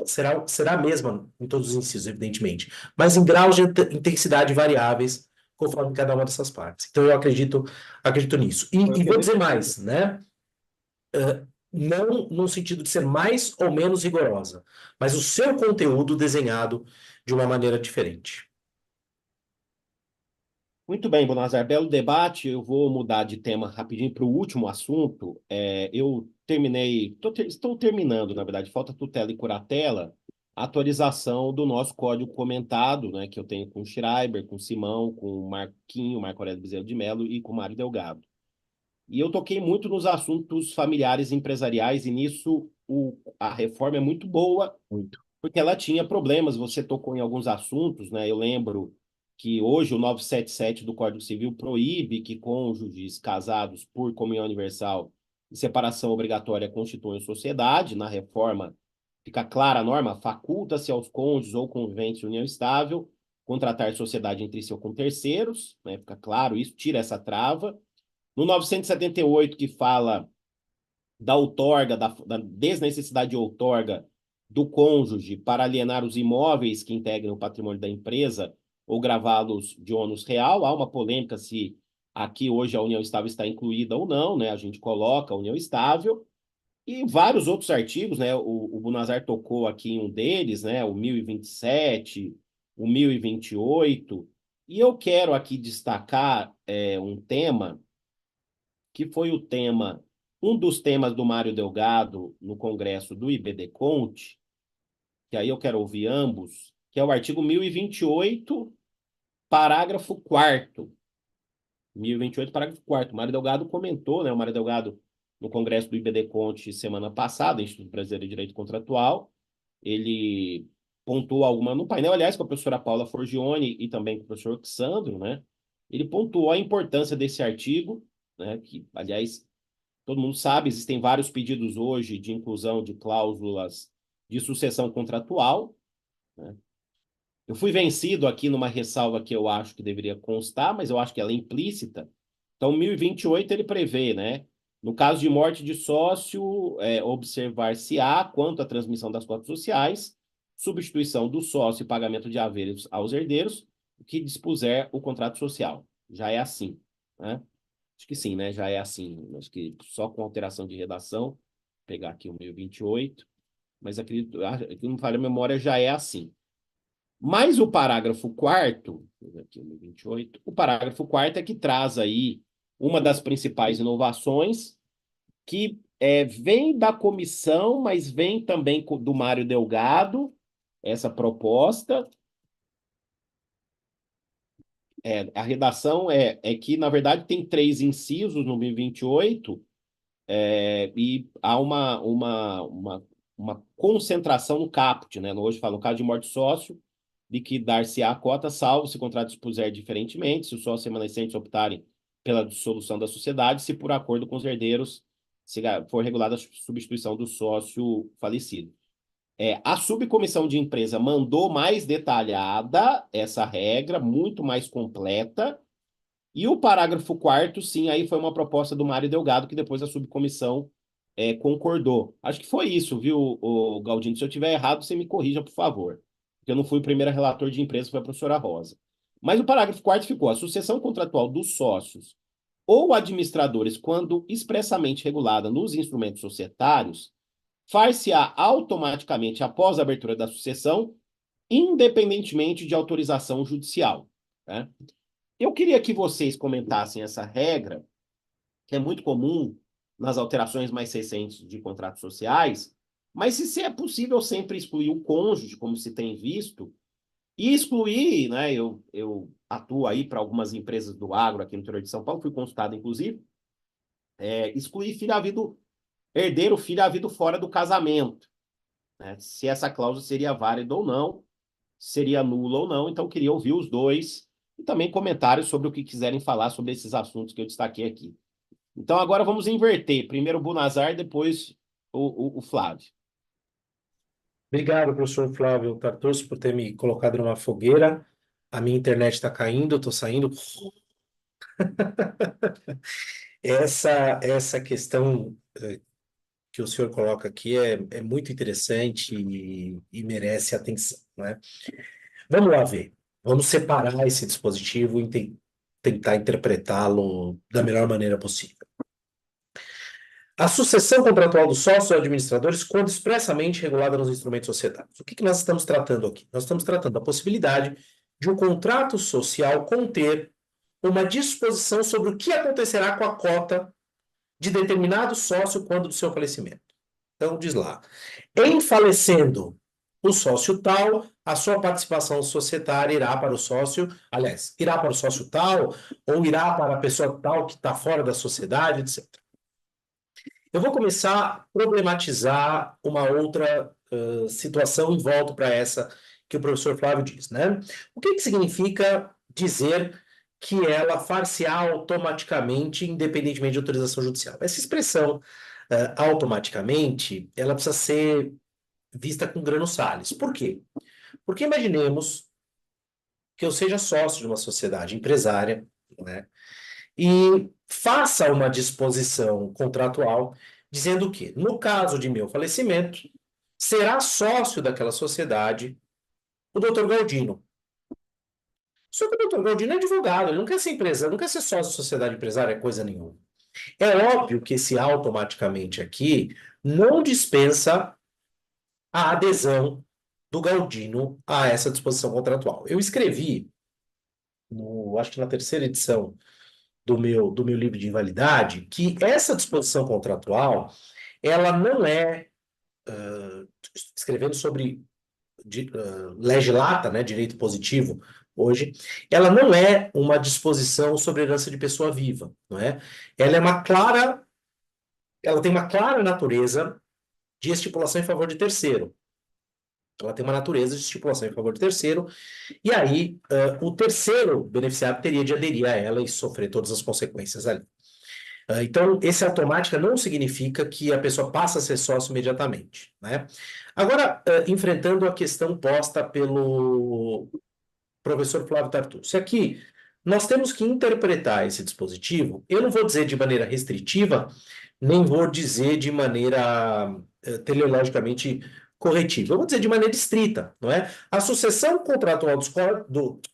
será a mesma em todos os incisos, evidentemente, mas em graus de intensidade variáveis conforme cada uma dessas partes. Então eu acredito nisso. E vou dizer mais, né? Não no sentido de ser mais ou menos rigorosa, mas o seu conteúdo desenhado de uma maneira diferente. Muito bem, Bonazar, belo debate. Eu vou mudar de tema rapidinho para o último assunto. Eu terminei, estou terminando, na verdade, falta tutela e curatela, a atualização do nosso código comentado, né, que eu tenho com o Schreiber, com o Simão, com o Marquinho, Marco Aurélio Bezerra de Mello e com o Mário Delgado. E eu toquei muito nos assuntos familiares e empresariais, e nisso a reforma é muito boa, Muito. porque ela tinha problemas. Você tocou em alguns assuntos, né? Eu lembro que hoje o 977 do Código Civil proíbe que cônjuges casados por comunhão universal e separação obrigatória constituam sociedade. Na reforma fica clara a norma, faculta-se aos cônjuges ou conviventes de união estável contratar sociedade entre si ou com terceiros, né? Fica claro isso, tira essa trava. No 978, que fala da outorga, da desnecessidade de outorga do cônjuge para alienar os imóveis que integram o patrimônio da empresa ou gravá-los de ônus real. Há uma polêmica se aqui hoje a união estável está incluída ou não, né? A gente coloca a união estável. E vários outros artigos, né? O Bunazar tocou aqui em um deles, né? O 1027, o 1028. E eu quero aqui destacar um tema que foi um dos temas do Mário Delgado no congresso do IBDConte, que aí eu quero ouvir ambos, que é o artigo 1028, parágrafo 4º. 1028, parágrafo 4º. O Mário Delgado comentou, né? O Mário Delgado, no congresso do IBDConte semana passada, Instituto Brasileiro de Direito Contratual, ele pontuou alguma no painel, aliás, com a professora Paula Forgione e também com o professor Xandro, né? Ele pontuou a importância desse artigo, né? Que, aliás, todo mundo sabe, existem vários pedidos hoje de inclusão de cláusulas de sucessão contratual, né? Eu fui vencido aqui numa ressalva que eu acho que deveria constar, mas eu acho que ela é implícita. Então, 1028 ele prevê, né? No caso de morte de sócio, observar-se-á, quanto à transmissão das cotas sociais, substituição do sócio e pagamento de haveres aos herdeiros, o que dispuser o contrato social. Já é assim, né? Acho que sim, né? Já é assim. Acho que só com alteração de redação, pegar aqui o 1028, mas acredito que não falha a memória, já é assim. Mas o parágrafo 4º, aqui o 1028, o parágrafo 4º é que traz aí uma das principais inovações, que vem da comissão, mas vem também do Mário Delgado, essa proposta. A redação é que, na verdade, tem 3 incisos no 1028, e há uma concentração no caput, né? Hoje fala, no caso de morte de sócio, liquidar-se-á a cota, salvo se o contrato dispuser diferentemente, se os sócios remanescentes optarem pela dissolução da sociedade, se por acordo com os herdeiros se for regulada a substituição do sócio falecido. A subcomissão de empresa mandou mais detalhada essa regra, muito mais completa, e o parágrafo 4º, sim, aí foi uma proposta do Mário Delgado, que depois a subcomissão concordou. Acho que foi isso, viu, o Galdino? Se eu estiver errado, você me corrija, por favor. Porque eu não fui o primeiro relator de empresa, foi a professora Rosa. Mas o parágrafo 4º ficou: a sucessão contratual dos sócios ou administradores, quando expressamente regulada nos instrumentos societários, far-se-á automaticamente após a abertura da sucessão, independentemente de autorização judicial, né? Eu queria que vocês comentassem essa regra, que é muito comum nas alterações mais recentes de contratos sociais, mas se é possível sempre excluir o cônjuge, como se tem visto, e excluir, né? Eu atuo aí para algumas empresas do agro aqui no interior de São Paulo, fui consultado, inclusive, excluir filho havido, herdeiro, filho havido fora do casamento, né? Se essa cláusula seria válida ou não, seria nula ou não. Então, queria ouvir os dois e também comentários sobre o que quiserem falar sobre esses assuntos que eu destaquei aqui. Então, agora vamos inverter. Primeiro o Bunazar, depois o Flávio. Obrigado, professor Flávio Tartus, por ter me colocado numa fogueira. A minha internet está caindo, eu estou saindo. Essa questão que o senhor coloca aqui é muito interessante e merece atenção, né? Vamos lá ver. Vamos separar esse dispositivo e tentar interpretá-lo da melhor maneira possível. A sucessão contratual dos sócios administradores, quando expressamente regulada nos instrumentos societários. O que nós estamos tratando aqui? Nós estamos tratando da possibilidade de um contrato social conter uma disposição sobre o que acontecerá com a cota de determinado sócio quando do seu falecimento. Então, diz lá, em falecendo o sócio tal, a sua participação societária irá para o sócio, aliás, irá para o sócio tal, ou irá para a pessoa tal que está fora da sociedade, etc. Eu vou começar a problematizar uma outra situação e volto para essa que o professor Flávio diz, né? O que significa dizer que ela far-se-á automaticamente, independentemente de autorização judicial? Essa expressão, automaticamente, ela precisa ser vista com grano Salles. Por quê? Porque imaginemos que eu seja sócio de uma sociedade empresária, né? E faça uma disposição contratual dizendo que, no caso de meu falecimento, será sócio daquela sociedade o doutor Galdino. Só que o doutor Galdino é advogado, ele não quer ser empresário, não quer ser sócio da sociedade empresária, coisa nenhuma. É óbvio que esse automaticamente aqui não dispensa a adesão do Galdino a essa disposição contratual. Eu escrevi, acho que na terceira edição do meu livro de invalidade, que essa disposição contratual, ela não é, escrevendo sobre lege lata, né, direito positivo, hoje, ela não é uma disposição sobre herança de pessoa viva, não é? Ela tem uma clara natureza de estipulação em favor de terceiro. Ela tem uma natureza de estipulação em favor de terceiro, e aí o terceiro beneficiário teria de aderir a ela e sofrer todas as consequências ali. Então, esse automática não significa que a pessoa passa a ser sócio imediatamente, né? Agora, enfrentando a questão posta pelo professor Flávio Tartucci. Aqui, nós temos que interpretar esse dispositivo, eu não vou dizer de maneira restritiva, nem vou dizer de maneira teleologicamente corretiva. Eu vou dizer de maneira estrita, não é? A sucessão contratual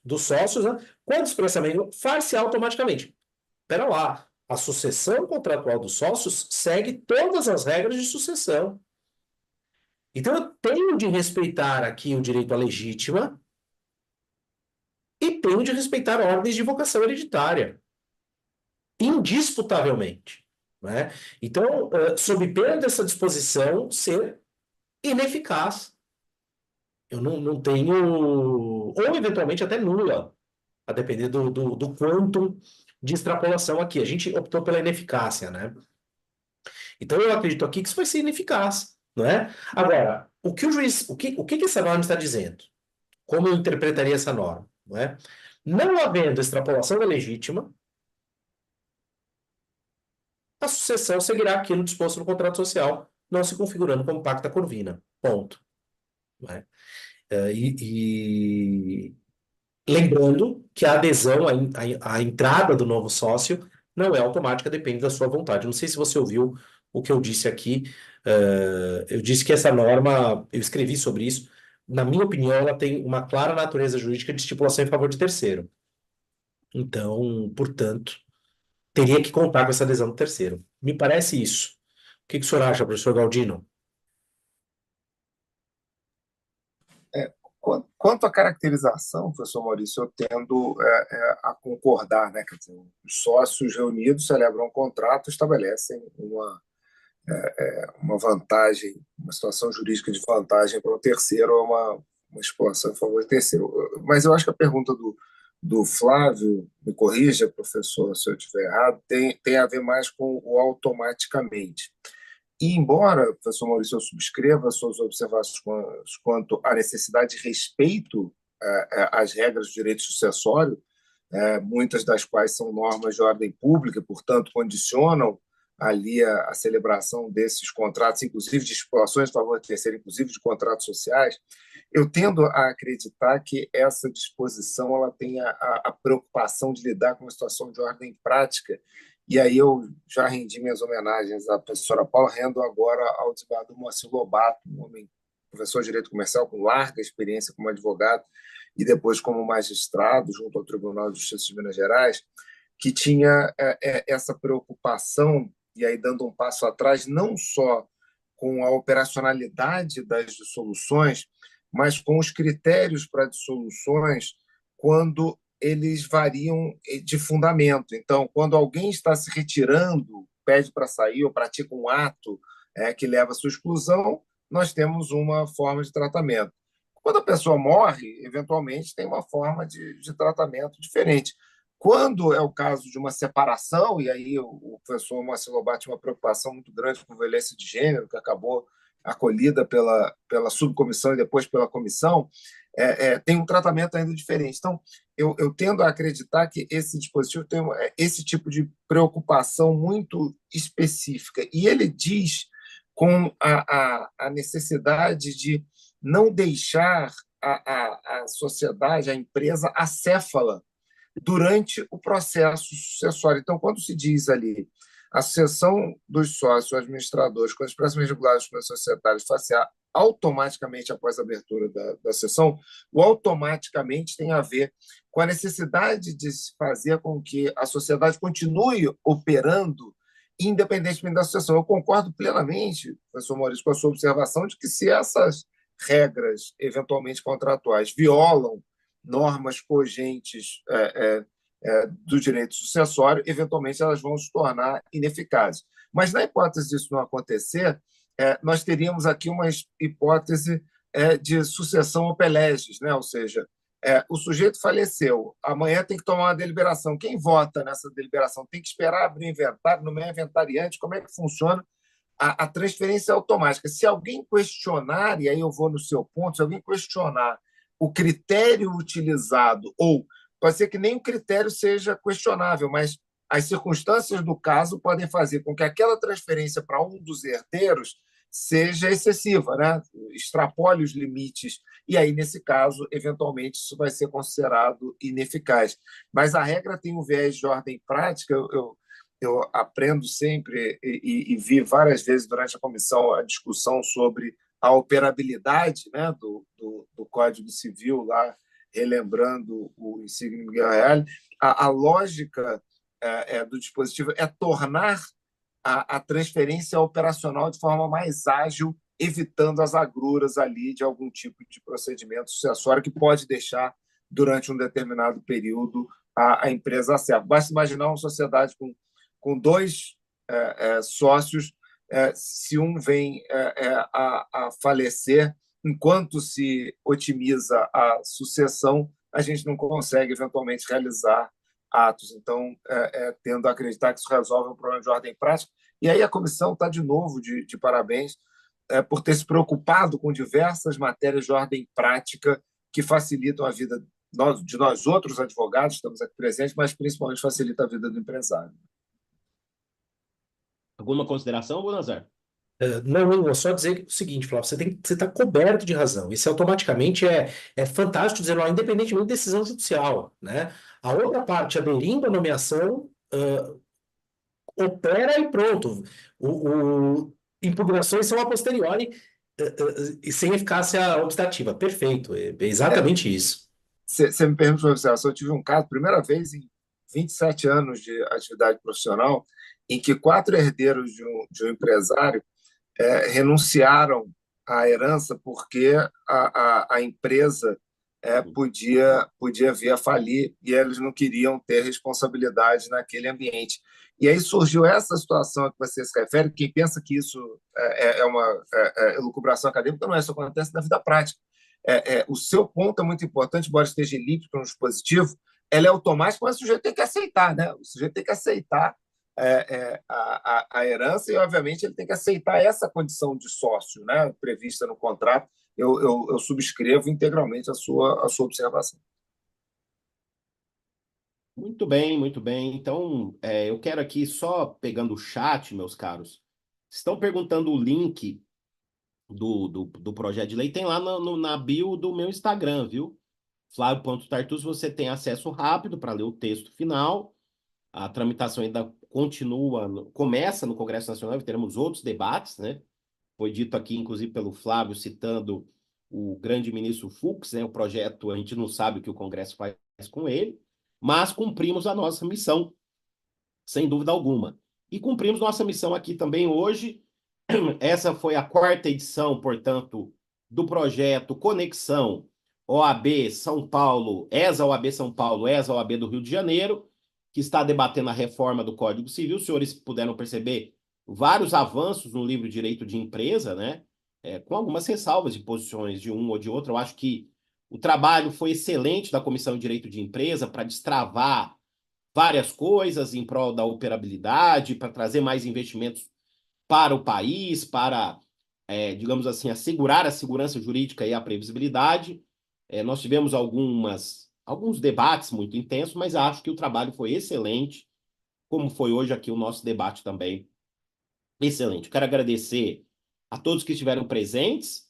dos sócios, né, quando expressamente, faz-se automaticamente. Espera lá, a sucessão contratual dos sócios segue todas as regras de sucessão. Então, eu tenho de respeitar aqui o direito à legítima e tenho de respeitar ordens de vocação hereditária, indisputavelmente, né? Então, sob pena dessa disposição ser ineficaz. Eu não tenho, ou eventualmente até nula, a depender do quantum de extrapolação aqui. A gente optou pela ineficácia, né? Então, eu acredito aqui que isso vai ser ineficaz, não é? Agora, o que essa norma está dizendo? Como eu interpretaria essa norma, não é? Não havendo extrapolação da legítima, a sucessão seguirá aquilo disposto no contrato social, não se configurando como pacta corvina. Ponto. Não é? E lembrando que a adesão à entrada do novo sócio não é automática, depende da sua vontade. Não sei se você ouviu o que eu disse aqui. Eu disse que essa norma, eu escrevi sobre isso. Na minha opinião, ela tem uma clara natureza jurídica de estipulação em favor de terceiro. Então, portanto, teria que contar com essa adesão do terceiro. Me parece isso. O que o senhor acha, professor Galdino? Quanto à caracterização, professor Maurício, eu tendo a concordar, né? Quer dizer, os sócios reunidos celebram um contrato, estabelecem uma vantagem, uma situação jurídica de vantagem para o terceiro, ou uma exploração em favor do terceiro. Mas eu acho que a pergunta do Flávio, me corrija, professor, se eu estiver errado, tem a ver mais com o automaticamente. E, embora, professor Maurício, eu subscreva suas observações quanto à necessidade de respeito às regras do direito sucessório, muitas das quais são normas de ordem pública, portanto, condicionam ali a celebração desses contratos, inclusive de estipulações a favor de terceiro, inclusive de contratos sociais, eu tendo a acreditar que essa disposição ela tem a preocupação de lidar com uma situação de ordem prática. E aí eu já rendi minhas homenagens à professora Paula, rendo agora ao desembargador Moacir Lobato, um homem, professor de Direito Comercial com larga experiência como advogado e depois como magistrado junto ao Tribunal de Justiça de Minas Gerais, que tinha essa preocupação, e aí dando um passo atrás, não só com a operacionalidade das dissoluções, mas com os critérios para dissoluções quando eles variam de fundamento. Então, quando alguém está se retirando, pede para sair ou pratica um ato que leva à sua exclusão, nós temos uma forma de tratamento. Quando a pessoa morre, eventualmente tem uma forma de tratamento diferente. Quando é o caso de uma separação, e aí o professor Moacir Lobato tinha uma preocupação muito grande com violência de gênero, que acabou acolhida pela subcomissão e depois pela comissão, tem um tratamento ainda diferente. Então, eu tendo a acreditar que esse dispositivo tem esse tipo de preocupação muito específica. E ele diz com a necessidade de não deixar a sociedade, a empresa, acéfala durante o processo sucessório. Então, quando se diz ali a sucessão dos sócios administradores com expressamente regulados pelas societárias facear automaticamente após a abertura da sessão, o automaticamente tem a ver com a necessidade de se fazer com que a sociedade continue operando independentemente da sucessão. Eu concordo plenamente, professor Maurício, com a sua observação de que se essas regras eventualmente contratuais violam normas cogentes do direito sucessório, eventualmente elas vão se tornar ineficazes. Mas, na hipótese disso não acontecer, nós teríamos aqui uma hipótese de sucessão opelegis, né? Ou seja, o sujeito faleceu, amanhã tem que tomar uma deliberação. Quem vota nessa deliberação tem que esperar abrir o inventário, nomear inventariante, como é que funciona a transferência automática. Se alguém questionar, e aí eu vou no seu ponto, se alguém questionar o critério utilizado, ou pode ser que nem o critério seja questionável, mas as circunstâncias do caso podem fazer com que aquela transferência para um dos herdeiros seja excessiva, né? Extrapole os limites, e aí, nesse caso, eventualmente, isso vai ser considerado ineficaz. Mas a regra tem um viés de ordem prática, eu aprendo sempre e vi várias vezes durante a comissão a discussão sobre a operabilidade, né, do Código Civil, lá relembrando o Insigne Miguel Reale. A lógica do dispositivo é tornar a transferência operacional de forma mais ágil, evitando as agruras ali de algum tipo de procedimento sucessório que pode deixar, durante um determinado período, a empresa a servo. Basta imaginar uma sociedade com dois sócios, se um vem a falecer, enquanto se otimiza a sucessão, a gente não consegue, eventualmente, realizar atos. Então, tendo a acreditar que isso resolve um problema de ordem prática. E aí a comissão está, de novo, de parabéns por ter se preocupado com diversas matérias de ordem prática que facilitam a vida de nós outros advogados, estamos aqui presentes, mas principalmente facilita a vida do empresário. Alguma consideração, Bonazar? Não, vou só dizer o seguinte, Flávio, você está coberto de razão. Isso automaticamente é fantástico dizer, ó, independentemente de decisão judicial, né? A outra parte, aderindo à nomeação, opera e pronto. Impugnações são a posteriori e sem eficácia obstativa. Perfeito, é exatamente isso. Você me permite uma observação? Eu tive um caso, primeira vez em 27 anos de atividade profissional, em que 4 herdeiros de um empresário renunciaram à herança porque a empresa podia vir a falir e eles não queriam ter responsabilidade naquele ambiente. E aí surgiu essa situação a que você se refere. Quem pensa que isso é uma elucubração acadêmica, não é, isso acontece na vida prática. O seu ponto é muito importante, embora esteja elíptico no dispositivo, ela é automática, mas o sujeito tem que aceitar, né? O sujeito tem que aceitar a herança e, obviamente, ele tem que aceitar essa condição de sócio, né, prevista no contrato. Eu subscrevo integralmente a sua observação. Muito bem, muito bem. Então, eu quero aqui só pegando o chat, meus caros. Estão perguntando o link do projeto de lei, tem lá na bio do meu Instagram, viu? Flávio.tartus, você tem acesso rápido para ler o texto final. A tramitação ainda continua, começa no Congresso Nacional, e teremos outros debates, né? Foi dito aqui, inclusive, pelo Flávio, citando o grande ministro Fux, né? O projeto, a gente não sabe o que o Congresso faz com ele, mas cumprimos a nossa missão, sem dúvida alguma. E cumprimos nossa missão aqui também hoje. Essa foi a quarta edição, portanto, do projeto Conexão OAB São Paulo, ESA OAB São Paulo, ESA OAB do Rio de Janeiro, que está debatendo a reforma do Código Civil. Os senhores puderam perceber vários avanços no livro Direito de Empresa, né? Com algumas ressalvas de posições de um ou de outro. Eu acho que o trabalho foi excelente da Comissão de Direito de Empresa para destravar várias coisas em prol da operabilidade, para trazer mais investimentos para o país, para, digamos assim, assegurar a segurança jurídica e a previsibilidade. Nós tivemos alguns debates muito intensos, mas acho que o trabalho foi excelente, como foi hoje aqui o nosso debate também. Excelente. Quero agradecer a todos que estiveram presentes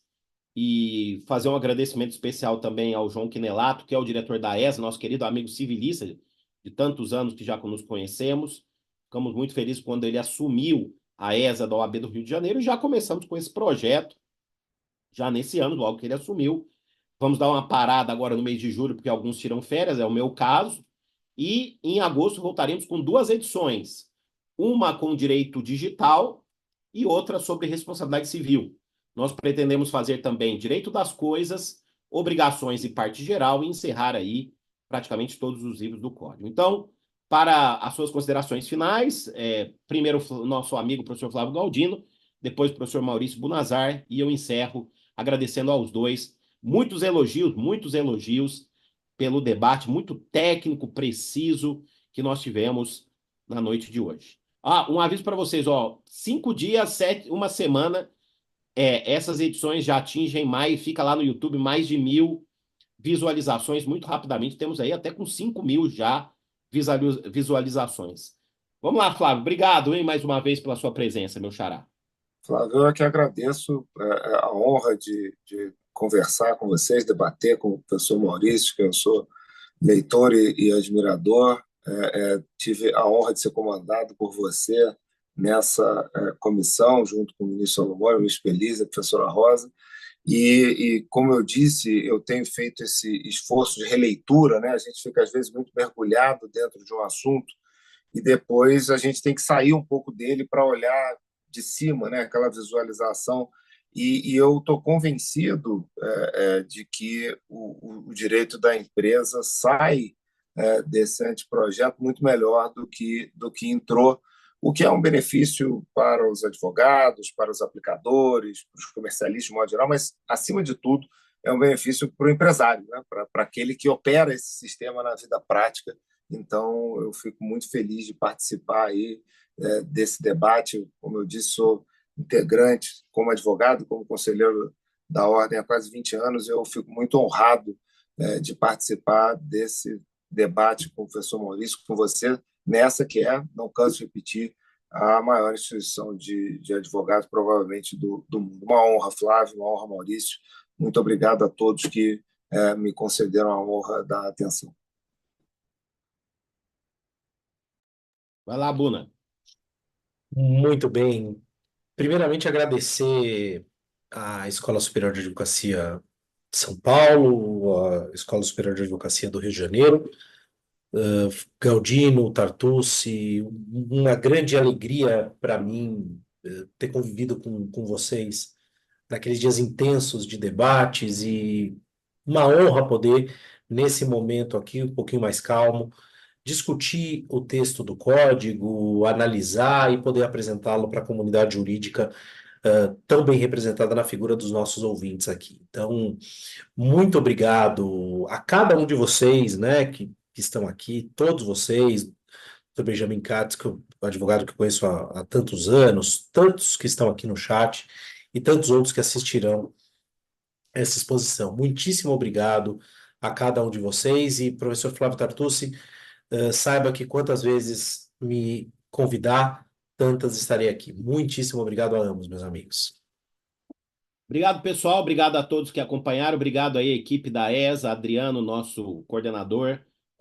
e fazer um agradecimento especial também ao João Quinelato, que é o diretor da ESA, nosso querido amigo civilista de tantos anos que já nos conhecemos. Ficamos muito felizes quando ele assumiu a ESA da OAB do Rio de Janeiro e já começamos com esse projeto, já nesse ano, logo que ele assumiu. Vamos dar uma parada agora no mês de julho, porque alguns tiram férias, é o meu caso. E em agosto voltaremos com 2 edições. Uma com direito digital e outra sobre responsabilidade civil. Nós pretendemos fazer também direito das coisas, obrigações e parte geral e encerrar aí praticamente todos os livros do Código. Então, para as suas considerações finais, primeiro o nosso amigo professor Flávio Galdino, depois o professor Maurício Bunazar, e eu encerro agradecendo aos dois. Muitos elogios pelo debate muito técnico, preciso que nós tivemos na noite de hoje. Um aviso para vocês, 5 dias, uma semana, essas edições já atingem mais, fica lá no YouTube mais de 1.000 visualizações muito rapidamente. Temos aí até com 5.000 já visualizações. Vamos lá, Flávio. Obrigado, hein, mais uma vez pela sua presença, meu xará. Flávio, eu que agradeço a honra de conversar com vocês, debater com o professor Maurício, que eu sou leitor e admirador. Tive a honra de ser comandado por você nessa comissão, junto com o ministro Salomão, o ministro Pelizzi, a professora Rosa. Como eu disse, eu tenho feito esse esforço de releitura, né? A gente fica, às vezes, muito mergulhado dentro de um assunto e depois a gente tem que sair um pouco dele para olhar de cima, né? Aquela visualização. Eu estou convencido de que o direito da empresa sai desse anteprojeto muito melhor do que entrou, o que é um benefício para os advogados, para os aplicadores, para os comercialistas de modo geral, mas, acima de tudo, é um benefício para o empresário, né? Para aquele que opera esse sistema na vida prática. Então, eu fico muito feliz de participar aí desse debate. Como eu disse, sou integrante como advogado, como conselheiro da Ordem há quase 20 anos. Eu fico muito honrado de participar desse debate com o professor Maurício, com você, nessa que não canso de repetir, a maior instituição de advogados, provavelmente, do mundo. Uma honra, Flávio, uma honra, Maurício. Muito obrigado a todos que me concederam a honra da atenção. Vai lá, Buna. Muito bem. Primeiramente, agradecer à Escola Superior de Advocacia de São Paulo, à Escola Superior de Advocacia do Rio de Janeiro, Galdino, Tartucci, uma grande alegria para mim ter convivido com vocês naqueles dias intensos de debates e uma honra poder, nesse momento aqui, um pouquinho mais calmo, discutir o texto do código, analisar e poder apresentá-lo para a comunidade jurídica tão bem representada na figura dos nossos ouvintes aqui. Então, muito obrigado a cada um de vocês, né, que estão aqui, todos vocês, Dr. Benjamin Katz, advogado que eu conheço há tantos anos, tantos que estão aqui no chat e tantos outros que assistirão essa exposição. Muitíssimo obrigado a cada um de vocês e professor Flávio Tartucci, saiba que quantas vezes me convidar, tantas estarei aqui. Muitíssimo obrigado a ambos, meus amigos. Obrigado, pessoal. Obrigado a todos que acompanharam. Obrigado aí, equipe da ESA, Adriano, nosso coordenador,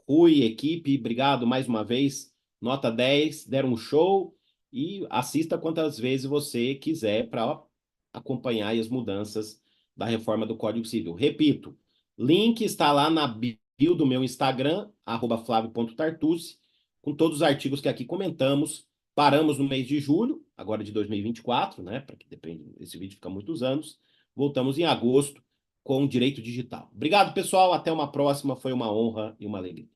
Rui, equipe. Obrigado mais uma vez. Nota 10, deram um show e assista quantas vezes você quiser para acompanhar as mudanças da reforma do Código Civil. Repito, link está lá na bio do meu Instagram, @flavio.tartucci, com todos os artigos que aqui comentamos. Paramos no mês de julho, agora de 2024, né? Porque depende, esse vídeo fica muitos anos. Voltamos em agosto com o direito digital. Obrigado, pessoal. Até uma próxima. Foi uma honra e uma alegria.